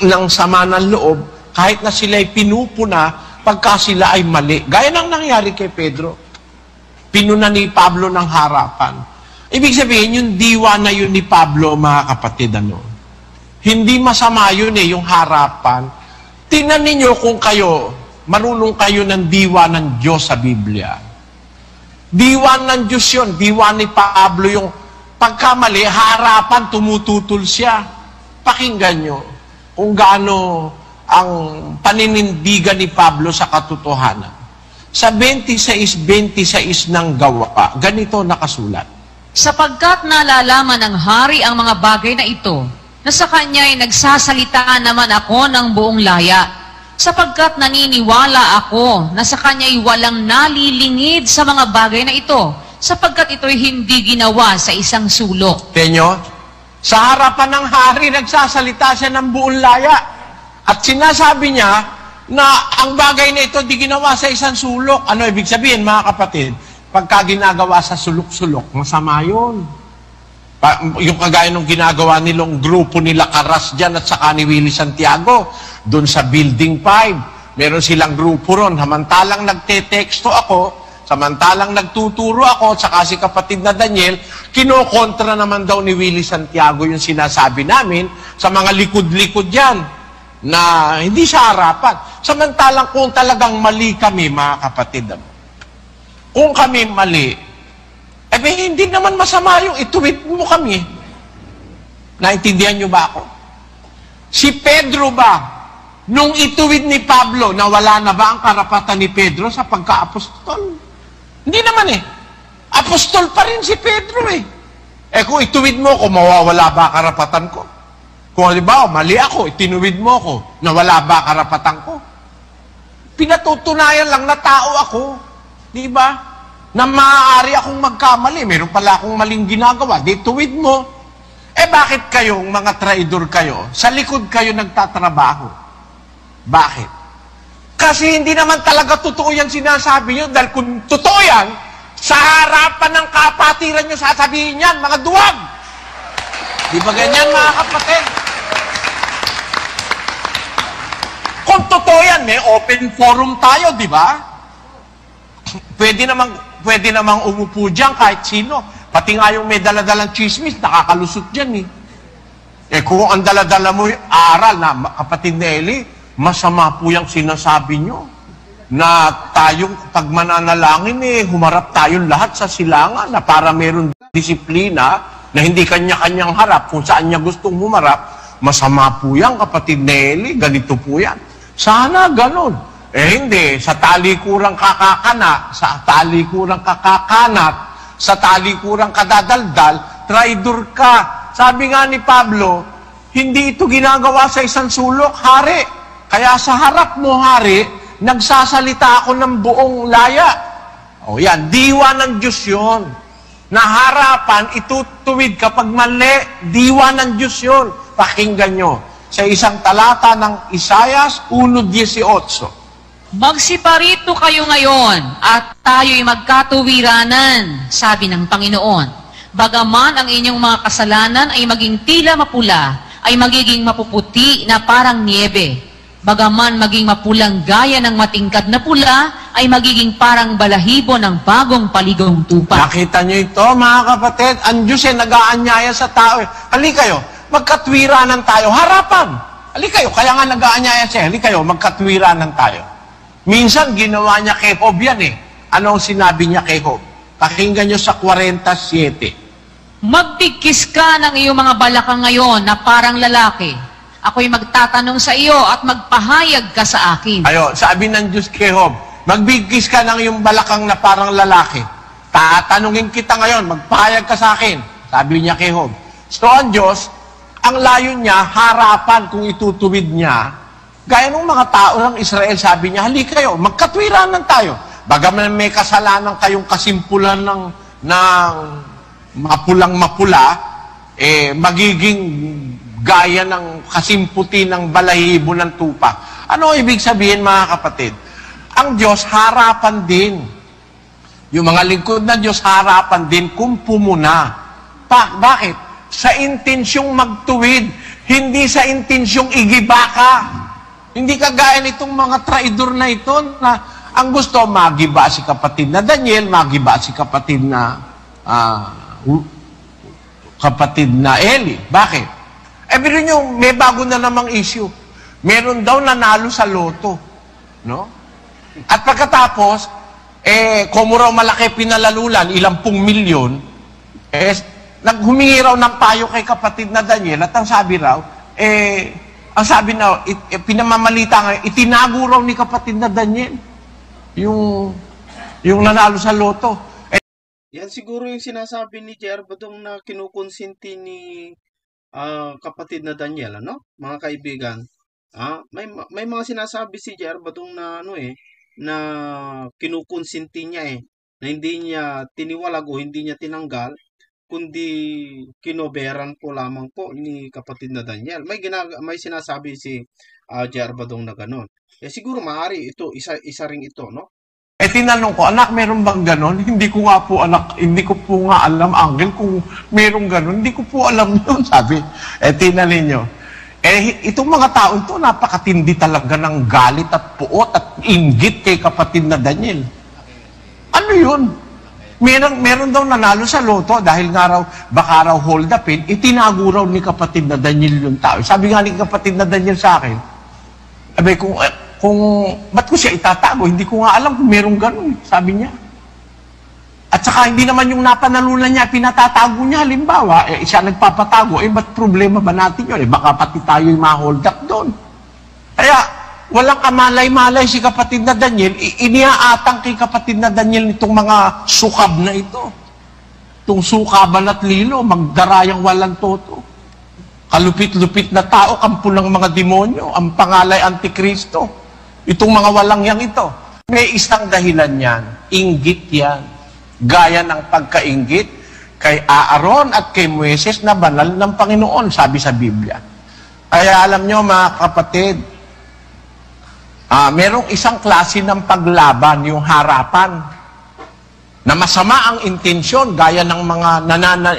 ng sama ng loob kahit na sila ay pinupuna pagka sila ay mali. Gaya ng nangyari kay Pedro. Pinuna ni Pablo ng harapan. Ibig sabihin, yung diwa na yun ni Pablo, mga kapatid, hindi masama yun yung harapan. Tingnan ninyo kung marunong kayo ng diwa ng Diyos sa Biblia. Diwa ng Diyos yun. Diwa ni Pablo yung pagkamali, harapan, tumututol siya. Pakinggan nyo kung gaano ang paninindigan ni Pablo sa katotohanan. Sa 26:26 ng Gawa, ganito nakasulat. Sapagkat nalalaman ng hari ang mga bagay na ito, na sa kanya ay nagsasalita naman ako ng buong laya, sapagkat naniniwala ako na sa kanya ay walang nalilingid sa mga bagay na ito, sapagkat ito'y hindi ginawa sa isang sulok. Tenyo, sa harapan ng hari, nagsasalita siya ng buong laya. At sinasabi niya na ang bagay na ito di ginawa sa isang sulok. Ano ibig sabihin, mga kapatid? Pagka ginagawa sa sulok-sulok, masama yun. Yung kagaya nung ginagawa nilang grupo nila Karas dyan at saka ni Willie Santiago, doon sa Building 5. Meron silang grupo ron. Samantalang nagte-texto ako, samantalang nagtuturo ako, saka si kapatid na Daniel, kinokontra naman daw ni Willie Santiago yung sinasabi namin sa mga likod-likod yan. na hindi sa harapan. Samantalang kung talagang mali kami, mga kapatid, kung kami mali, hindi naman masama yung ituwid mo kami. Naintindihan niyo ba ako? Si Pedro ba, nung ituwid ni Pablo, nawala na ba ang karapatan ni Pedro sa pagka-apostol? Hindi naman Apostol pa rin si Pedro kung ituwid mo ko, mawawala ba karapatan ko? Kung halimbawa, mali ako, itinuwid mo ko, nawala ba karapatan ko? Pinatutunayan lang na tao ako. Di ba? Na maaari akong magkamali. Meron pala akong maling ginagawa. Di tuwid mo. Bakit kayong mga traidor kayo? Sa likod kayo nagtatrabaho. Bakit? Kasi hindi naman talaga totoo yan sinasabi nyo. Dahil kung totoo yan, sa harapan ng kapatiran nyo sasabihin yan, mga duwag. Di ba ganyan, mga kapatid? Kung totoo yan, may open forum tayo, di ba? Pwede namang umupo dyan kahit sino. Pati nga yung may daladalang chismis, nakakalusot dyan kung ang daladala mo yung aral na, kapatid na Eli, masama po yung sinasabi nyo. Na tayong pag mananalangin humarap tayong lahat sa silangan na para meron disiplina na hindi kanya-kanyang harap kung saan niya gustong humarap. Masama po yan, kapatid Nelly, ganito po yan. Sana ganun. Hindi, sa talikurang kakakana, sa talikurang kakakanat, sa talikurang kadadaldal, traidor ka. Sabi nga ni Pablo, hindi ito ginagawa sa isang sulok, hari. Kaya sa harap mo, hari, nagsasalita ako ng buong laya. Yan, diwa ng Diyos yun. Na harapan, itutuwid kapag mali, diwa ng Diyos yun. Pakinggan nyo, sa isang talata ng Isaias 1:18. Magsiparito kayo ngayon at tayo'y magkatuwiranan, sabi ng Panginoon. Bagaman ang inyong mga kasalanan ay maging tila mapula, ay magiging mapuputi na parang niebe. Bagaman maging mapulang gaya ng matingkad na pula, ay magiging parang balahibo ng bagong paligong tupa. Nakita nyo ito, mga kapatid? Ang Diyos nag-aanyaya sa tao. Halika kayo, magkatwiranan tayo. Harapan! Halika kayo, kaya nga nag-aanyaya siya. Halika kayo, magkatwiranan tayo. Minsan, ginawa niya kay Job yan Ano ang sinabi niya kay Job? Pakinggan nyo sa 47. Magtigkis ka ng iyong mga balakang ngayon na parang lalaki. Ako'y magtatanong sa iyo at magpahayag ka sa akin. Ayo, sabi ng Diyos kay Job, magbigkis ka ng iyong balakang na parang lalaki. Tatanungin kita ngayon, magpahayag ka sa akin. Sabi niya kay Job. So ang Diyos, ang layo niya, harapan kung itutuwid niya. Gaya ng mga tao ng Israel, sabi niya, halika kayo, magkatwiranan tayo. Bagaman may kasalanan kayong kasimpulan ng mapulang-mapula, magiging gaya ng kasimputi ng balahibo ng tupa. Ano ibig sabihin, mga kapatid? Ang Diyos, harapan din. Yung mga lingkod ng Diyos, harapan din kung pumuna. Bakit? Sa intensyong magtuwid, hindi sa intensyong igiba ka. Hindi kagaya nitong mga traidor na ito na ang gusto, magiba si kapatid na Daniel, magiba si kapatid na Eli. Bakit? Pero nyo, may bago na namang issue. Meron daw nanalo sa loto. No? At pagkatapos, kung raw malaki pinalalulan, ilang pung milyon, naghumingi raw ng payo kay kapatid na Daniel at ang sabi raw, ang sabi na, pinamamalita nga, itinago raw ni kapatid na Daniel yung nanalo sa loto. Yan siguro yung sinasabi ni J.R. Badong na kinukonsinti ni kapatid na Daniel, mga kaibigan. May mga sinasabi si J.R. Badong na na kinukonsinti niya na hindi niya tiniwalag o hindi niya tinanggal, kundi kinoberan po lamang po ni kapatid na Daniel. May sinasabi si J.R. Badong na gano'n. Siguro maaari ito, isa rin ito, no? Tinanong ko, anak, meron bang ganon? Hindi ko nga po, anak, hindi ko po nga alam, Angel, kung meron ganon. Hindi ko po alam yun, sabi. Tinanong nyo. Itong mga tao ito, napakatindi talaga ng galit at puot at inggit kay kapatid na Daniel. Ano yun? Meron daw nanalo sa loto dahil nga raw, baka raw hold upin, itinago raw ni kapatid na Daniel yung tao. Sabi nga ni kapatid na Daniel sa akin, Sabi, ba't ko siya itatago? Hindi ko nga alam kung merong ganun, sabi niya. At saka hindi naman yung napanalunan niya, pinatatago niya, halimbawa, siya nagpapatago, ba't problema ba natin yun? Baka pati tayo yung ma-hold up doon. Kaya, walang kamalay-malay si kapatid na Daniel, iniaatang kay kapatid na Daniel itong mga sukab na ito. Itong sukaban at lilo, magdarayang walang toto. Kalupit-lupit na tao, kampo ng mga demonyo, ang pangalay Antikristo. Itong mga walang yang ito. May isang dahilan yan, inggit yan. Gaya ng pagkainggit kay Aaron at kay Moises na banal ng Panginoon, sabi sa Biblia. Kaya alam nyo mga kapatid, merong isang klase ng paglaban, yung harapan, na masama ang intensyon, gaya ng mga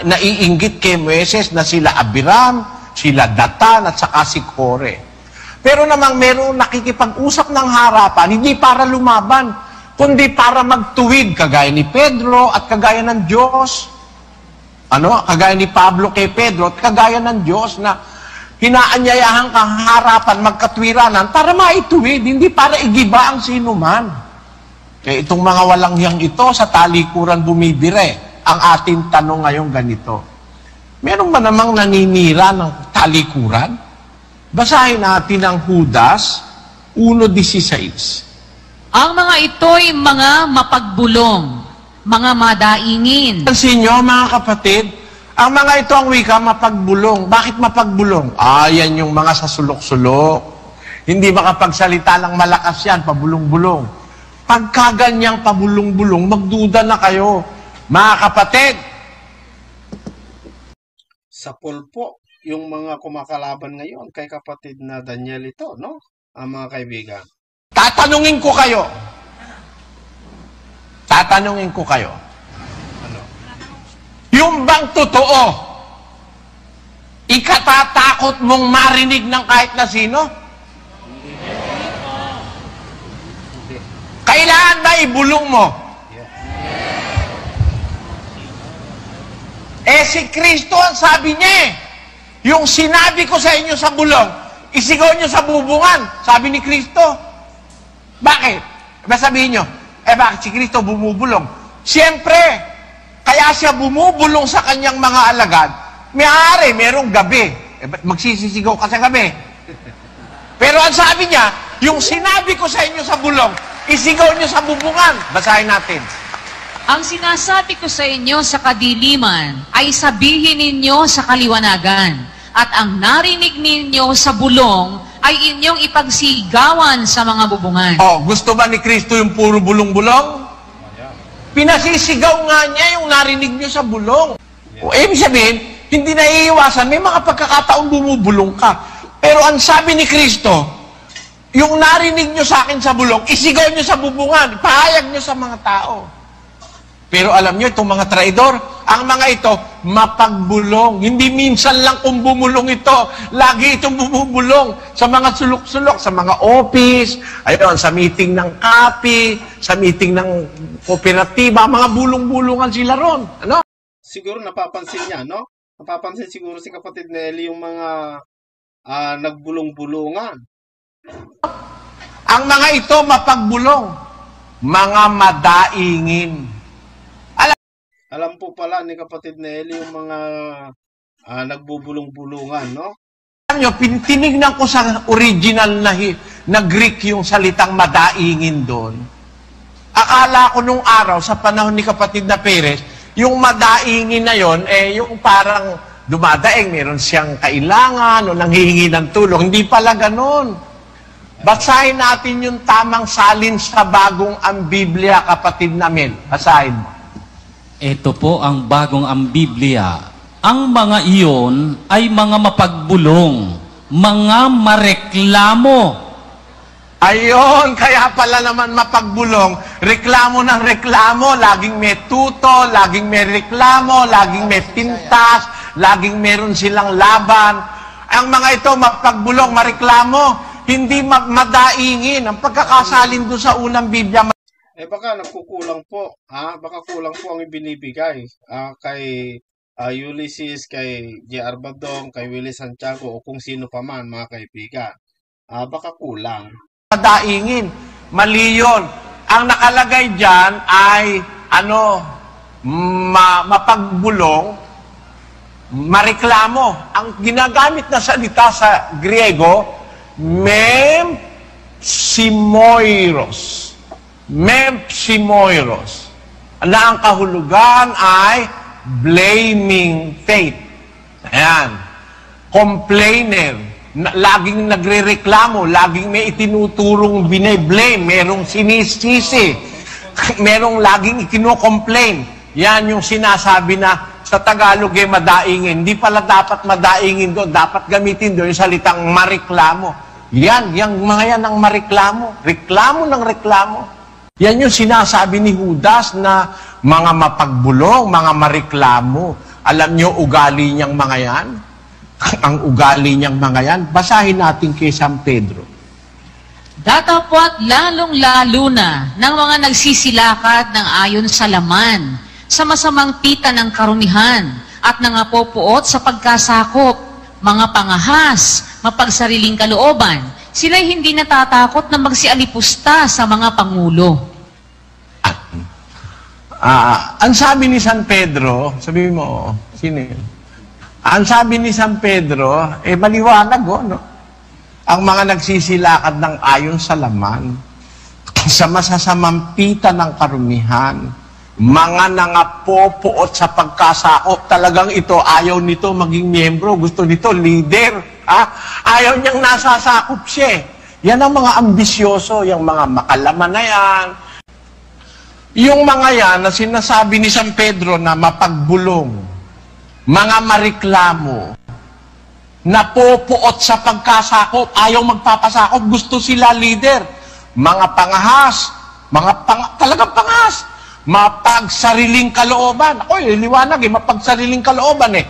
naiinggit kay Moises na sila Abiram, sila Datan, at saka si Kore. Pero namang merong nakikipag-usap ng harapan, hindi para lumaban, kundi para magtuwid, kagaya ni Pedro at kagaya ng Diyos. Kagaya ni Pablo kay Pedro at kagaya ng Diyos na hinaanyayahan kang harapan, magkatwiranan para maituwid, hindi para igiba ang sinuman. Kaya itong mga walang yang ito sa talikuran bumibire. Ang ating tanong ngayon ganito, meron ba namang naninira ng talikuran? Basahin natin ang Judas 1:16. Ang mga ito'y mga mapagbulong, mga madaingin. Pansin nyo, mga kapatid, ang mga ito ang wika, mapagbulong. Bakit mapagbulong? Yan yung mga sa sulok-sulok. Hindi makapagsalita ng malakas yan, pabulong-bulong. Pagkaganyang pabulong-bulong, magduda na kayo. Mga kapatid, Sa pulpo, yung mga kumakalaban ngayon kay kapatid na Daniel ito, no? Ang mga kaibigan. tatanungin ko kayo. Tatanungin ko kayo. Ano? Yung bang totoo, ikatatakot mong marinig ng kahit na sino? Kailangan ba ibulong mo? Si Kristo ang sabi niya yung sinabi ko sa inyo sa bulong, isigaw nyo sa bubungan, sabi ni Kristo. Bakit? Sabihin nyo, bakit si Kristo bumubulong? Siyempre, kaya siya bumubulong sa kanyang mga alagad, merong gabi. Magsisisigaw ka sa gabi. Pero ang sabi niya, yung sinabi ko sa inyo sa bulong, isigaw nyo sa bubungan. Basahin natin. Ang sinasabi ko sa inyo sa kadiliman ay sabihin ninyo sa kaliwanagan, at ang narinig ninyo sa bulong ay inyong ipagsigawan sa mga bubungan. Gusto ba ni Kristo yung puro bulong-bulong? Pinasisigaw nga niya yung narinig nyo sa bulong. Ibig sabihin, hindi naiiwasan, may mga pagkakataong bumubulong ka. Pero ang sabi ni Kristo, yung narinig nyo sa akin sa bulong, isigaw nyo sa bubungan, pahayag nyo sa mga tao. Pero alam nyo, itong mga traidor, ang mga ito, mapagbulong. Hindi minsan lang kung bumulong ito. Lagi itong bumubulong sa mga sulok-sulok, sa mga office, sa meeting ng kapi, sa meeting ng kooperatiba, mga bulong-bulungan sila ron. Siguro napapansin niya, no? Napapansin siguro si kapatid Nelly yung mga nagbulong-bulungan. Ang mga ito, mapagbulong. Mga madaingin. Alam po pala ni kapatid Nelly yung mga nagbubulong-bulungan, no? Alam nyo, tinignan ko sa original na Greek yung salitang madaingin doon. Akala ko nung araw, sa panahon ni kapatid na Perez, yung madaingin na yon, yung parang dumadaing, meron siyang kailangan o nanghihingi ng tulong. Hindi pala ganon. Basahin natin yung tamang salin sa bagong ang Biblia, kapatid namin. Basahin mo. Ito po ang bagong ang Biblia. Ang mga iyon ay mga mapagbulong, mga mareklamo. Ayon, kaya pala naman mapagbulong, reklamo ng reklamo, laging may tuto, laging may reklamo, laging may pintas, laging meron silang laban. Ang mga ito, mapagbulong, mareklamo, hindi madaingin. Ang pagkakasalin doon sa unang Biblia, Baka nagkukulang po, baka kulang po ang ibinibigay kay Ulysses, kay J.R. Badong, kay Willie Santiago, o kung sino pa man, mga kaibigan. baka kulang. Daingin. Mali yun. Ang nakalagay dyan ay, mapagbulong, mareklamo. Ang ginagamit na salita sa Griego, mempsimoiros. Mempsimoiros. Na ang kahulugan ay blaming faith. Ayan. Complainer. Laging nagre-reklamo, laging may itinuturong bine-blame, merong sinisisi, merong laging ikino-complain. Yan yung sinasabi na sa Tagalog madaingin. Hindi pala dapat madaingin doon, dapat gamitin doon yung salitang mareklamo. Yung mga yan ang mareklamo. Reklamo ng reklamo. Yan yung sinasabi ni Judas na mga mapagbulong, mga mareklamo. Alam nyo ugali niyang mga yan? Ang ugali niyang mga yan. Basahin natin kay San Pedro. Datapwat lalong-lalo na ng mga nagsisilakad ng ayon sa laman, sa masamang pita ng karunihan, at nangapopuot sa pagkasakop, mga pangahas, mapagsariling kalooban. Sila'y hindi natatakot na magsialipusta sa mga pangulo. Ang sabi ni San Pedro, sabi mo, sino yun? Ang sabi ni San Pedro, maliwanag, no? Ang mga nagsisilakad ng ayon sa laman, sa masasamang pita ng karumihan, mga nangapopuot sa pagkasakop, talagang ito, ayaw nito maging miyembro, gusto nito, leader. Ayaw niyang nasasakop siya. Yan ang mga ambisyoso, yung mga makalaman na yan. Yung mga yan na sinasabi ni San Pedro na mapagbulong, mga mareklamo, napopuot sa pagkasakop, ayaw magpapasakop, gusto sila leader. Mga pangahas, talagang pangahas, mapagsariling kalooban. Ako, liwanag mapagsariling kalooban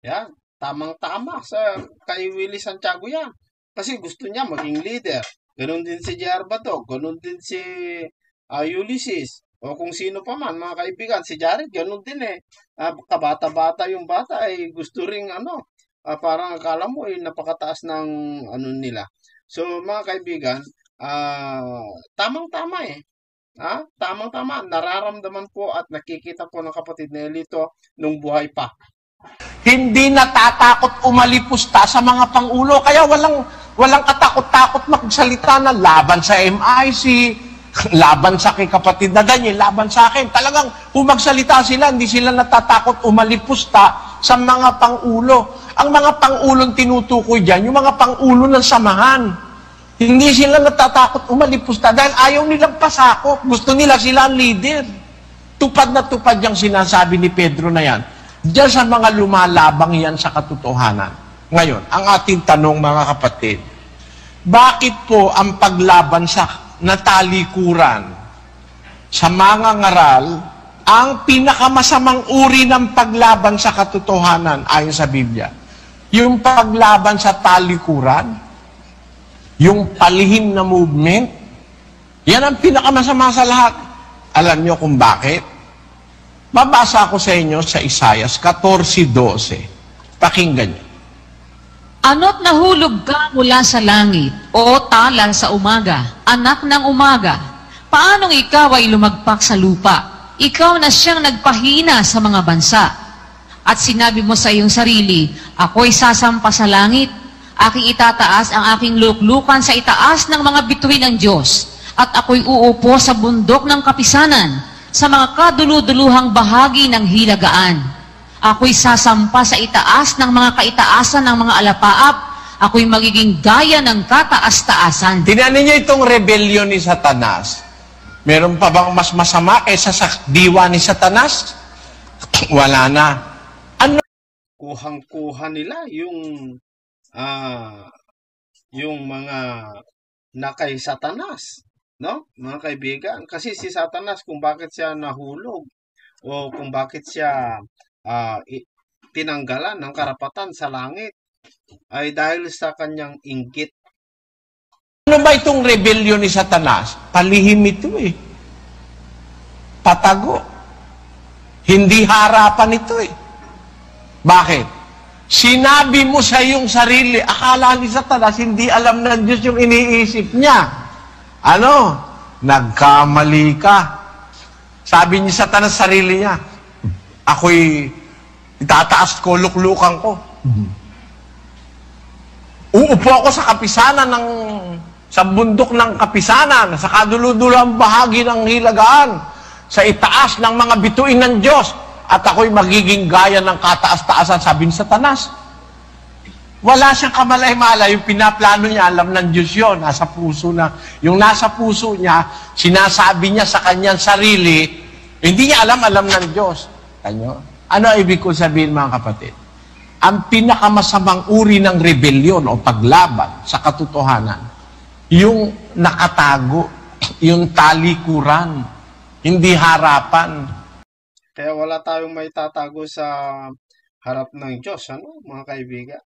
Yan, tamang-tama kay Willie Santiago yan. Kasi gusto niya maging leader. Ganon din si J.R. Bato, ganon din si Ulysses. O kung sino pa man, mga kaibigan, si Jared, ganun din kabata-bata yung bata, gusto ring parang akala mo napakataas ng nila. So, mga kaibigan, tamang-tama Tamang-tama, nararamdaman po at nakikita po ng kapatid na Elito nung buhay pa. Hindi natatakot umalipusta sa mga pangulo, kaya walang katakot-takot magsalita na laban sa MIC, laban sa kay kapatid na Daniel, laban sa akin. Talagang kung magsalita sila, hindi sila natatakot umalipusta sa mga pangulo. Ang mga pangulong tinutukoy dyan, yung mga pangulo ng samahan. Hindi sila natatakot umalipusta dahil ayaw nilang pasakop. Gusto nila sila ang leader. Tupad na tupad yung sinasabi ni Pedro na yan. Diyan sa mga lumalabang yan sa katotohanan. Ngayon, ang ating tanong mga kapatid, bakit po ang paglaban sa natalikuran sa mga ngaral ang pinakamasamang uri ng paglaban sa katotohanan ayon sa Biblia? Yung paglaban sa talikuran, yung palihim na movement, yan ang pinakamasama sa lahat. Alam niyo kung bakit? Babasa ko sa inyo sa Isaias 14:12. Pakinggan niyo. Ano't nahulog ka mula sa langit, o tala sa umaga, anak ng umaga? Paanong ikaw ay lumagpak sa lupa? Ikaw na siyang nagpahina sa mga bansa. At sinabi mo sa iyong sarili, ako'y sasampa sa langit, aking itataas ang aking luklukan sa itaas ng mga bituin ng Diyos, at ako'y uupo sa bundok ng kapisanan, sa mga kaduluduluhang bahagi ng hilagaan. Ako'y sasampa sa itaas ng mga kaitaasan ng mga alapaap. Ako'y magiging gaya ng kataas-taasan. Tingnan niyo itong rebellion ni Satanas. Meron pa bang mas masama kaysa sa diwa ni Satanas? Wala na. Ano? Kuhang-kuha nila yung mga nakay Satanas, no? Mga kaibigan, kasi si Satanas kung bakit siya nahulog o kung bakit siya tinanggalan ng karapatan sa langit ay dahil sa kanyang inggit. Ano ba itong rebellion ni Satanas? Palihim ito Patago. Hindi harapan ito Bakit? Sinabi mo sa iyong sarili, akala ni Satanas, hindi alam ng Diyos yung iniisip niya. Ano? Nagkamali ka. Sabi ni Satanas sa sarili niya, ako'y itataas ko, luklukan ko. Uupo ako sa kapisanan sa bundok ng kapisanan, sa kaduludulang bahagi ng hilagaan, sa itaas ng mga bituin ng Diyos, at ako'y magiging gaya ng kataas-taasan, sabi ni Satanas. Wala siyang kamalay-malay, yung pinaplano niya, alam ng Diyos yun, nasa puso na. Yung nasa puso niya, sinasabi niya sa kanyang sarili, hindi niya alam ng Diyos. Ano ibig ko sabihin, mga kapatid? Ang pinakamasamang uri ng rebelyon o paglaban sa katotohanan, yung nakatago, yung talikuran, hindi harapan. Kaya wala tayong may tatago sa harap ng Diyos, ano, mga kaibigan?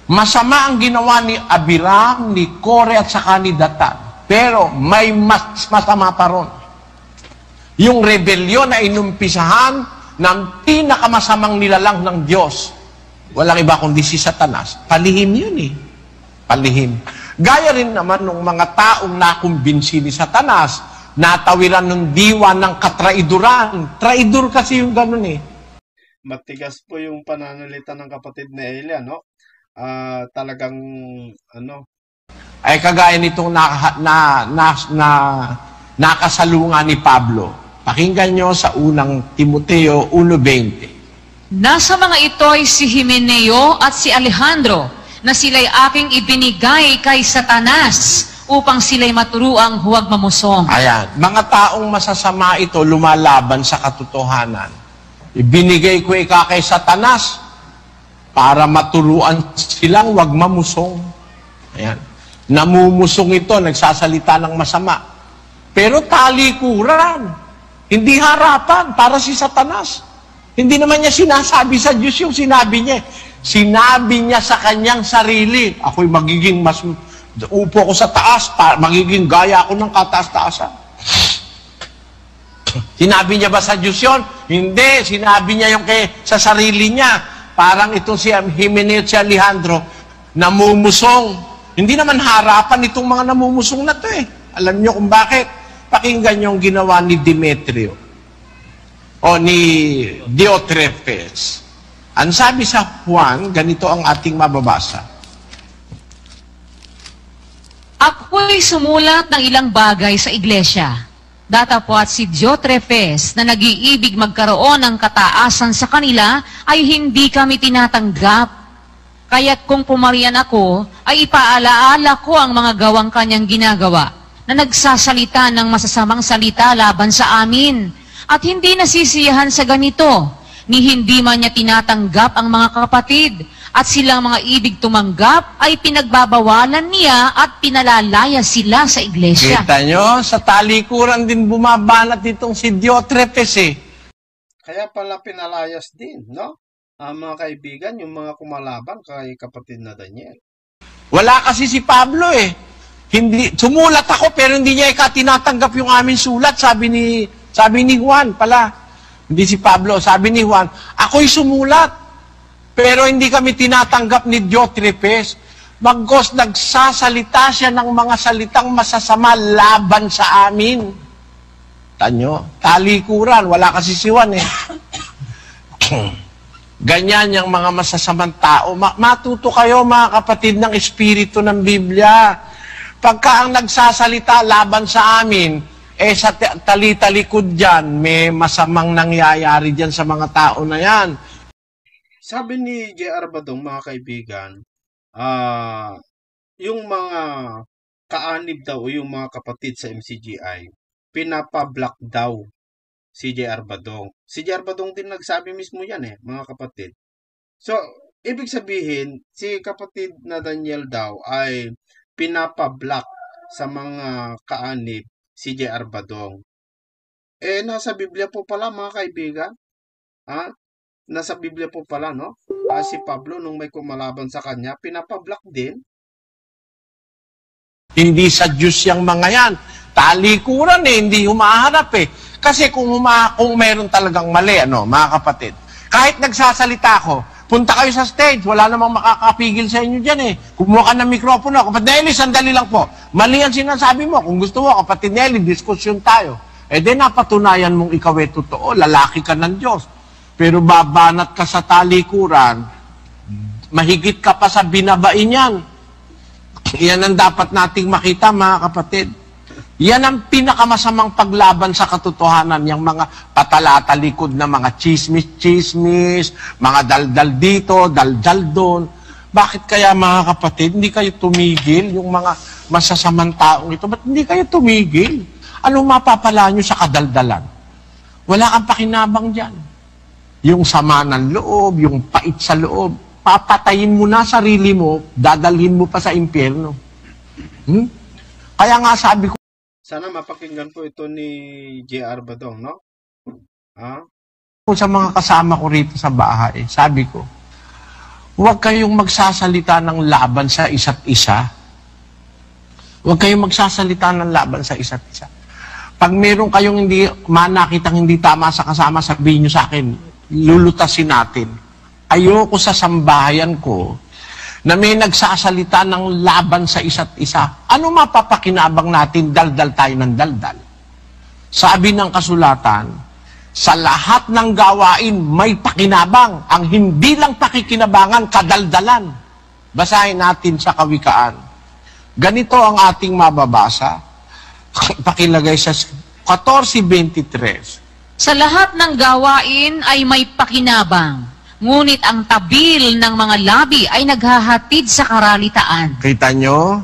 Masama ang ginawa ni Abiram, ni Kore at saka ni Datan. Pero may mas masama pa ron. Yung rebelyon na inumpisahan ng pinakamasamang nilalang ng Diyos. Walang iba kundi si Satanas. Palihim yun eh. Palihim. Gaya rin naman ng mga taong nakumbinsi ni Satanas, natawiran ng diwa ng katraiduran. Traidor kasi yung ganun eh. Matigas po yung pananalita ng kapatid na Eli, ano? Talagang, ano? Ay kagaya nitong nakasalungan ni Pablo. Pakinggan nyo sa unang Timoteo 1:20. Nasa mga ito ay si Himeneo at si Alejandro, na sila'y aking ibinigay kay Satanas, upang sila'y maturuang huwag mamusong. Ayan. Mga taong masasama ito, lumalaban sa katotohanan. Ibinigay ko kay Satanas para maturuan silang huwag mamusong. Ayan. Namumusong ito, nagsasalita ng masama. Pero talikuran. Hindi harapan para si Satanas. Hindi naman niya sinasabi sa Diyos yung sinabi niya. Sinabi niya sa kanyang sarili, ako'y magiging upo ko sa taas, magiging gaya ako ng kataas-taasan. Sinabi niya ba sa Diyos yun? Hindi. Sinabi niya yung sa sarili niya. Parang itong si Himeneo at si Alejandro, namumusong. Hindi naman harapan itong mga namumusong na to eh. Alam niyo kung bakit? Pakinggan yung ginawa ni Demetrio o ni Diotrephes. Ang sabi sa Juan, ganito ang ating mababasa. Ako'y sumulat ng ilang bagay sa iglesia. Datapwat si Diotrephes na nag-iibig magkaroon ng kataasan sa kanila ay hindi kami tinatanggap. Kaya't kung pumarian ako, ay ipaalaala ko ang mga gawang kanyang ginagawa na nagsasalita ng masasamang salita laban sa amin. At hindi nasisiyahan sa ganito, ni hindi man niya tinatanggap ang mga kapatid, at silang mga ibig tumanggap ay pinagbabawalan niya at pinalalaya sila sa iglesia. Kita nyo, sa talikuran din bumabanat itong si Diotrephes eh. Kaya pala pinalayas din, no? Mga kaibigan, yung mga kumalaban kay kapatid na Daniel. Wala kasi si Pablo eh. Sumulat ako pero hindi niya tinatanggap yung aming sulat, sabi ni Juan pala. Hindi si Pablo, sabi ni Juan, ako'y sumulat. Pero hindi kami tinatanggap ni Diotrephes. Bagkos nagsasalita siya ng mga salitang masasama laban sa amin. Tanyo, talikuran, wala kasi si Juan eh. Ganyan yung mga masasamang tao. Matuto kayo mga kapatid ng espiritu ng Biblia. Pagka ang nagsasalita laban sa amin, sa talitalikod dyan, may masamang nangyayari dyan sa mga tao na yan. Sabi ni J.R. Badong, mga kaibigan, yung mga kaanib daw o yung mga kapatid sa MCGI, pinapablock daw si J.R. Badong. Si J.R. Badong din nagsabi mismo yan mga kapatid. So, ibig sabihin, si kapatid na Daniel daw ay pinapablock sa mga kaanib si J.R. Badong. Nasa Biblia po pala mga kaibigan. Nasa Biblia po pala, no? Si Pablo, nung may kumalaban sa kanya, pinapablock din. Hindi sa Diyos yung mga yan. Talikuran hindi humaharap Kasi kung meron talagang mali, mga kapatid, kahit nagsasalita ako, punta kayo sa stage. Wala namang makakapigil sa inyo dyan eh. Kumuha ka ng mikropono. Kapatid Nelly, sandali lang po. Mali ang sinasabi mo. Kung gusto mo, kapatid Nelly, diskusyon tayo. Eh di napatunayan mong ikaw ay totoo. Lalaki ka ng Diyos. Pero babanat ka sa talikuran, mahigit ka pa sa binabain yan. Yan ang dapat nating makita, mga kapatid. Yan ang pinakamasamang paglaban sa katotohanan, yung mga patalatalikod na mga chismis-chismis, mga daldal dito, daldal doon. Bakit kaya, mga kapatid, hindi kayo tumigil, yung mga masasamang taong ito? Ba't hindi kayo tumigil? Anong mapapala nyo sa kadaldalan? Wala kang pakinabang dyan. Yung sama ng loob, yung pait sa loob, papatayin mo na sarili mo, dadalhin mo pa sa impyerno. Kaya nga sabi ko, Sana mapakinggan po ito ni J.R. Badong, no? sa mga kasama ko rito sa bahay, sabi ko, huwag kayong magsasalita ng laban sa isa't isa. Huwag kayong magsasalita ng laban sa isa't isa. Pag meron kayong nakitang hindi tama sa kasama, sabihin nyo sa akin, lulutasin natin. Ayoko sa sambahayan ko na may nagsasalita ng laban sa isa't isa. Ano mapapakinabang natin, daldal tayo ng daldal? Sabi ng kasulatan, sa lahat ng gawain may pakinabang. Ang hindi lang pakikinabangan, kadaldalan. Basahin natin sa Kawikaan. Ganito ang ating mababasa. Pakilagay sa 14:23. Sa lahat ng gawain ay may pakinabang, ngunit ang tabil ng mga labi ay naghahatid sa karalitaan. Kita nyo?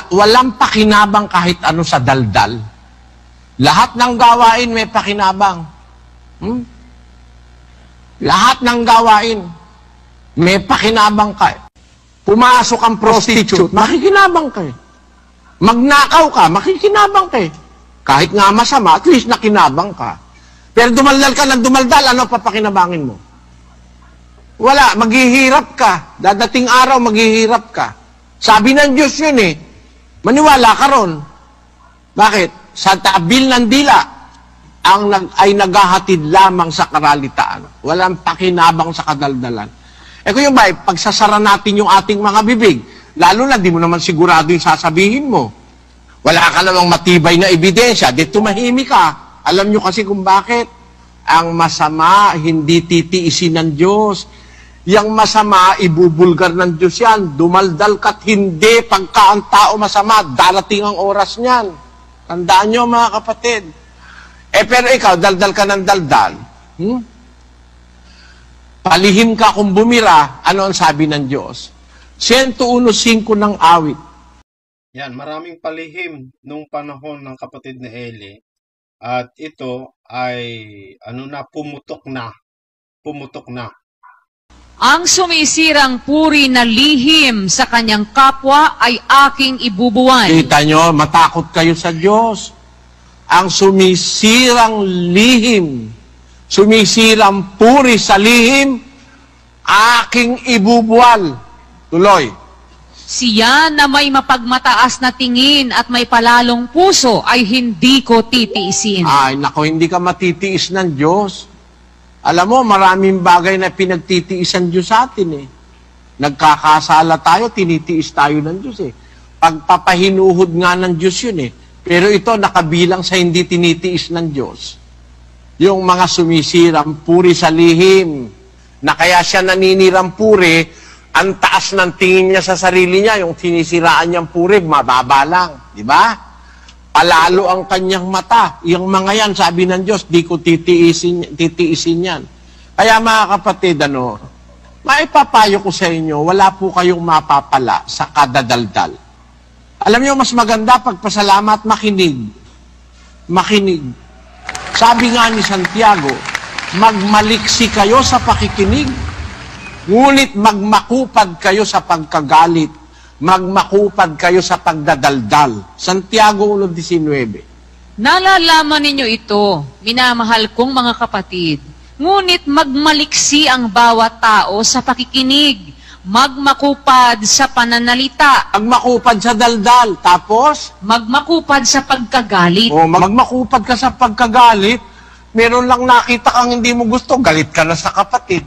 Walang pakinabang kahit ano sa daldal. Lahat ng gawain may pakinabang. Lahat ng gawain may pakinabang ka. Pumasok ang prostitute, makikinabang ka. Magnakaw ka, makikinabang ka. Kahit nga masama, at least nakinabang ka. Pero dumaldal ka ng dumaldal, ano papakinabangin mo? Wala, maghihirap ka. Dadating araw, maghihirap ka. Sabi ng Diyos yun eh. Maniwala ka ron. Bakit? Sa tabil ng dila, ay naghahatid lamang sa karalitaan. Walang pakinabang sa kadaldalan. Eh kung yung ba, pagsasara natin yung ating mga bibig, lalo na di mo naman sigurado yung sasabihin mo. Wala ka namang matibay na ebidensya, di tumahimik ka. Alam nyo kasi kung bakit? Ang masama, hindi titiisin ng Diyos. Yang masama, ibubulgar ng Diyos yan. Dumaldal ka't hindi, pagka ang tao masama, darating ang oras niyan. Tandaan nyo mga kapatid. Eh pero ikaw, daldal ka ng daldal. Palihim ka kung bumira, ano ang sabi ng Diyos? 101:5 ng awit. Yan, maraming palihim nung panahon ng kapatid na Eli. At ito ay, pumutok na. Pumutok na. Ang sumisirang puri na lihim sa kanyang kapwa ay aking ibubuwan. Kita nyo, matakot kayo sa Diyos. Ang sumisirang lihim, sumisirang puri sa lihim, aking ibubuwal. Tuloy. Siya na may mapagmataas na tingin at may palalong puso ay hindi ko titiisin. Ay, nako, hindi ka matitiis ng Diyos. Alam mo, maraming bagay na pinagtitiisan Diyos sa atin eh. Nagkakasala tayo, tinitiis tayo ng Diyos eh. Pagpapahinuhod nga ng Diyos yun eh. Pero ito, nakabilang sa hindi tinitiis ng Diyos. Yung mga sumisirang puri sa lihim, na kaya siya naninirang puri, ang taas ng tingin niya sa sarili niya, yung sinisiraan niyang puri, mababa lang. Di ba? Palalo ang kanyang mata. Yung mga yan, sabi ng Diyos, di ko titiisin yan. Kaya mga kapatid, maipapayo ko sa inyo, wala po kayong mapapala sa kadadaldal. Alam niyo, mas maganda pagpasalamat, makinig. Makinig. Sabi nga ni Santiago, magmaliksi kayo sa pakikinig, ngunit magmakupad kayo sa pagkagalit, magmakupad kayo sa pagdadaldal. Santiago 1:19. Nalalaman ninyo ito, minamahal kong mga kapatid, ngunit magmaliksi ang bawat tao sa pakikinig, magmakupad sa pananalita, Magmakupad sa daldal, tapos, magmakupad sa pagkagalit. magmakupad ka sa pagkagalit, meron lang nakita kang hindi mo gusto, galit ka na sa kapatid.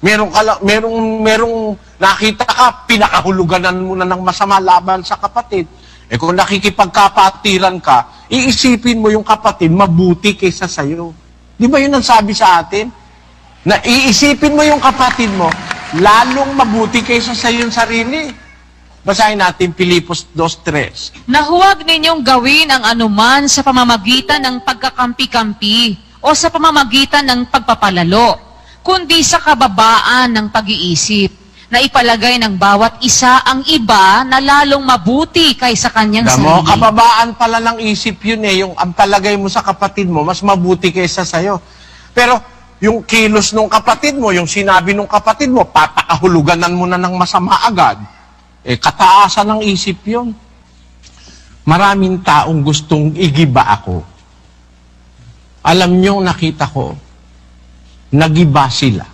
Merong nakita ka, pinakahuluganan mo na ng masama laban sa kapatid. Eh kung nakikipagkapatiran ka, iisipin mo yung kapatid mabuti kaysa sa'yo. Di ba yun ang sabi sa atin? Na iisipin mo yung kapatid mo, lalong mabuti kaysa sa'yo yung sarili. Basahin natin Pilipos 2:3. Na huwag ninyong gawin ang anuman sa pamamagitan ng pagkakampi-kampi o sa pamamagitan ng pagpapalalo, kundi sa kababaan ng pag-iisip, na ipalagay ng bawat isa ang iba na lalong mabuti kaysa kanyang Mo, sarili. kababaan pala ng isip yun eh, yung ang palagay mo sa kapatid mo, mas mabuti kaysa sa'yo. Pero yung kilos ng kapatid mo, yung sinabi ng kapatid mo, papakahuluganan mo na ng masama agad. Eh, kataasan ng isip yun. Maraming taong gustong igiba ako. Alam nyo, nakita ko, nagiba sila.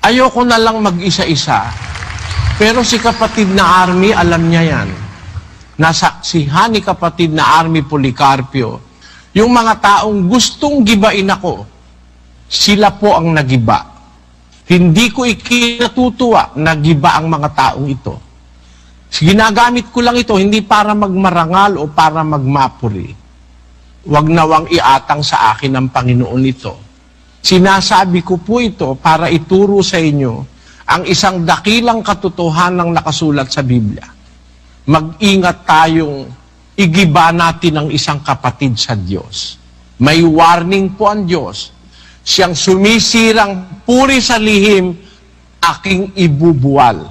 Ayoko na lang mag-isa-isa, pero si kapatid na Army, alam niya yan. Nasaksihan ni kapatid na Army Policarpio, yung mga taong gustong gibain ako, sila po ang nagiba. Hindi ko ikinatutuwa na giba ang mga taong ito. Ginagamit ko lang ito, hindi para magmarangal o para magmapuri. Huwag nawang iatang sa akin ng Panginoon ito. Sinasabi ko po ito para ituro sa inyo ang isang dakilang katotohanang nakasulat sa Biblia. Mag-ingat tayong igiba natin ang isang kapatid sa Diyos. May warning po ang Diyos. Siyang sumisirang puri sa lihim, aking ibubuwal.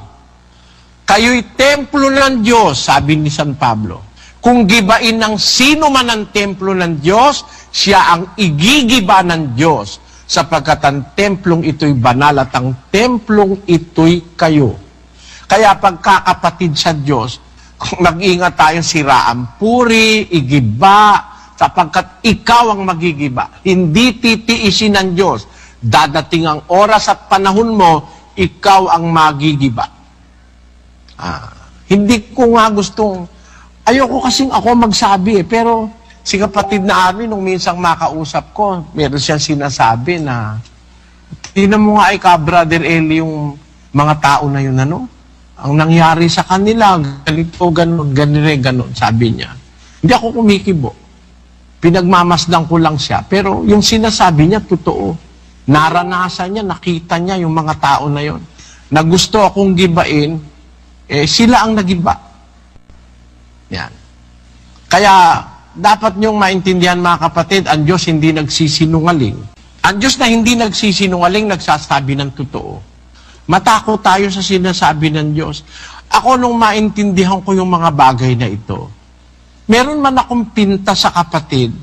Kayo'y templo ng Diyos, sabi ni San Pablo. Kung gibain ng sino man ang templo ng Diyos, siya ang igigiba ng Diyos. Sapagkat ang templong ito'y banal at ang templong ito'y kayo. Kaya pagkakapatid sa Diyos, mag-ingat tayong siraan puri, igiba, sapagkat ikaw ang magigiba. Hindi titiisin ng Diyos. Dadating ang oras at panahon mo, ikaw ang magigiba. Hindi ko nga gustong, ayoko kasing ako magsabi pero si kapatid na Army, nung minsang makausap ko, meron siyang sinasabi na, tingnan mo nga Brother Eli, yung mga tao na yun, ano? Ang nangyari sa kanila, ganito, ganon, sabi niya. Hindi ako kumikibo. Pinagmamasdan ko lang siya. Pero yung sinasabi niya, totoo. Naranasan niya, nakita niya yung mga tao na yun. Na gusto akong gibain, sila ang nagiba. Yan. Kaya, dapat niyong maintindihan mga kapatid, ang Diyos hindi nagsisinungaling. Ang Diyos na hindi nagsisinungaling, nagsasabi ng totoo. Matakot tayo sa sinasabi ng Diyos. Ako nung maintindihan ko yung mga bagay na ito, meron man akong pinta sa kapatid,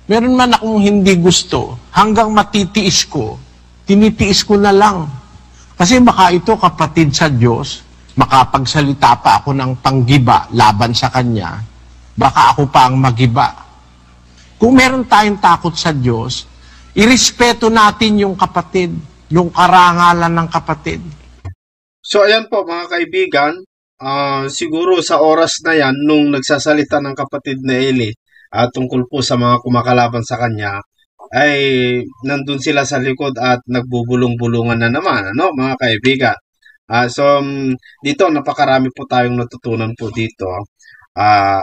meron man akong hindi gusto, hanggang matitiis ko, tinitiis ko na lang. Kasi baka ito kapatid sa Diyos, makapagsalita pa ako ng panggiba laban sa Kanya, baka ako pa ang magiba. Kung meron tayong takot sa Diyos, irespeto natin yung kapatid, yung karangalan ng kapatid. So ayan po mga kaibigan, siguro sa oras na yan, nung nagsasalita ng kapatid na Eli tungkol po sa mga kumakalaban sa kanya, ay nandun sila sa likod at nagbubulong-bulungan na naman, ano mga kaibigan. Dito napakarami po tayong natutunan po dito.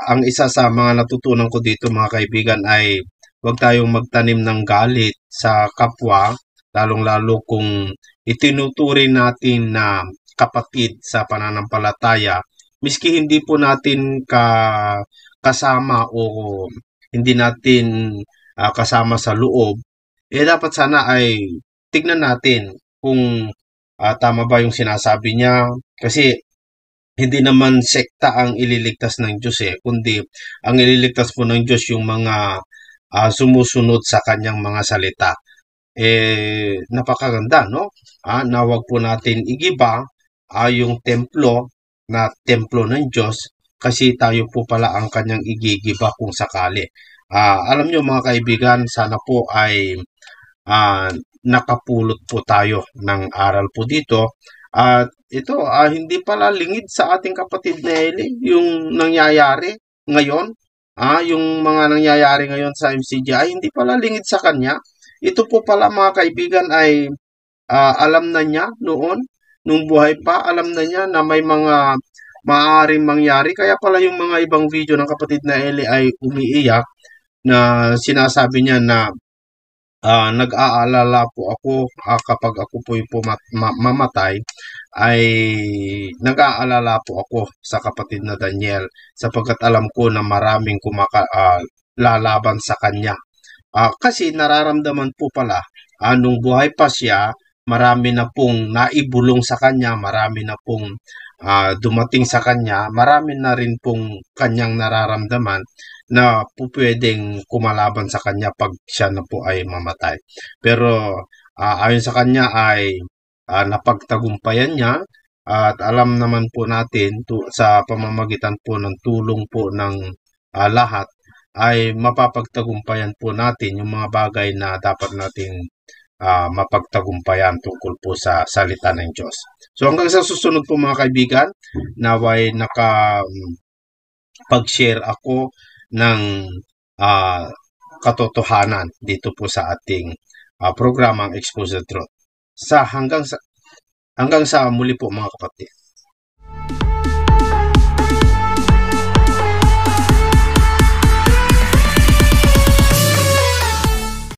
Ang isa sa mga natutunan ko dito mga kaibigan ay huwag tayong magtanim ng galit sa kapwa, lalong-lalo kung itinuturing natin na kapatid sa pananampalataya, miski hindi po natin kasama o hindi natin kasama sa loob, dapat sana ay tignan natin kung tama ba yung sinasabi niya, kasi hindi naman sekta ang ililigtas ng Diyos kundi ang ililigtas po ng Diyos yung mga sumusunod sa kanyang mga salita. Napakaganda, no? Na wag po natin igiba yung templo na templo ng Diyos, kasi tayo po pala ang kanyang igigiba kung sakali. Alam nyo mga kaibigan, sana po ay nakapulot po tayo ng aral po dito. At ito, hindi pala lingid sa ating kapatid na Eli yung nangyayari ngayon. Yung mga nangyayari ngayon sa MCGI, hindi pala lingid sa kanya. Ito po pala mga kaibigan ay alam na niya noon, nung buhay pa, alam na niya na may mga maaaring mangyari. Kaya pala yung mga ibang video ng kapatid na Eli ay umiiyak na sinasabi niya na nag-aalala po ako kapag ako po'y mamatay, ay nag-aalala po ako sa kapatid na Daniel sapagkat alam ko na maraming lalaban sa kanya. Kasi nararamdaman po pala, nung buhay pa siya, marami na pong naibulong sa kanya, marami na pong dumating sa kanya, marami na rin pong kanyang nararamdaman na po pwedeng kumalaban sa kanya pag siya na po ay mamatay. Pero ayon sa kanya ay napagtagumpayan niya at alam naman po natin sa pamamagitan po ng tulong po ng lahat ay mapapagtagumpayan po natin yung mga bagay na dapat nating mapagtagumpayan tungkol po sa salita ng Diyos. So hanggang sa susunod po mga kaibigan, naway pag-share ako ng katotohanan dito po sa ating programang Expose the Truth. Hanggang sa muli po mga kapatid.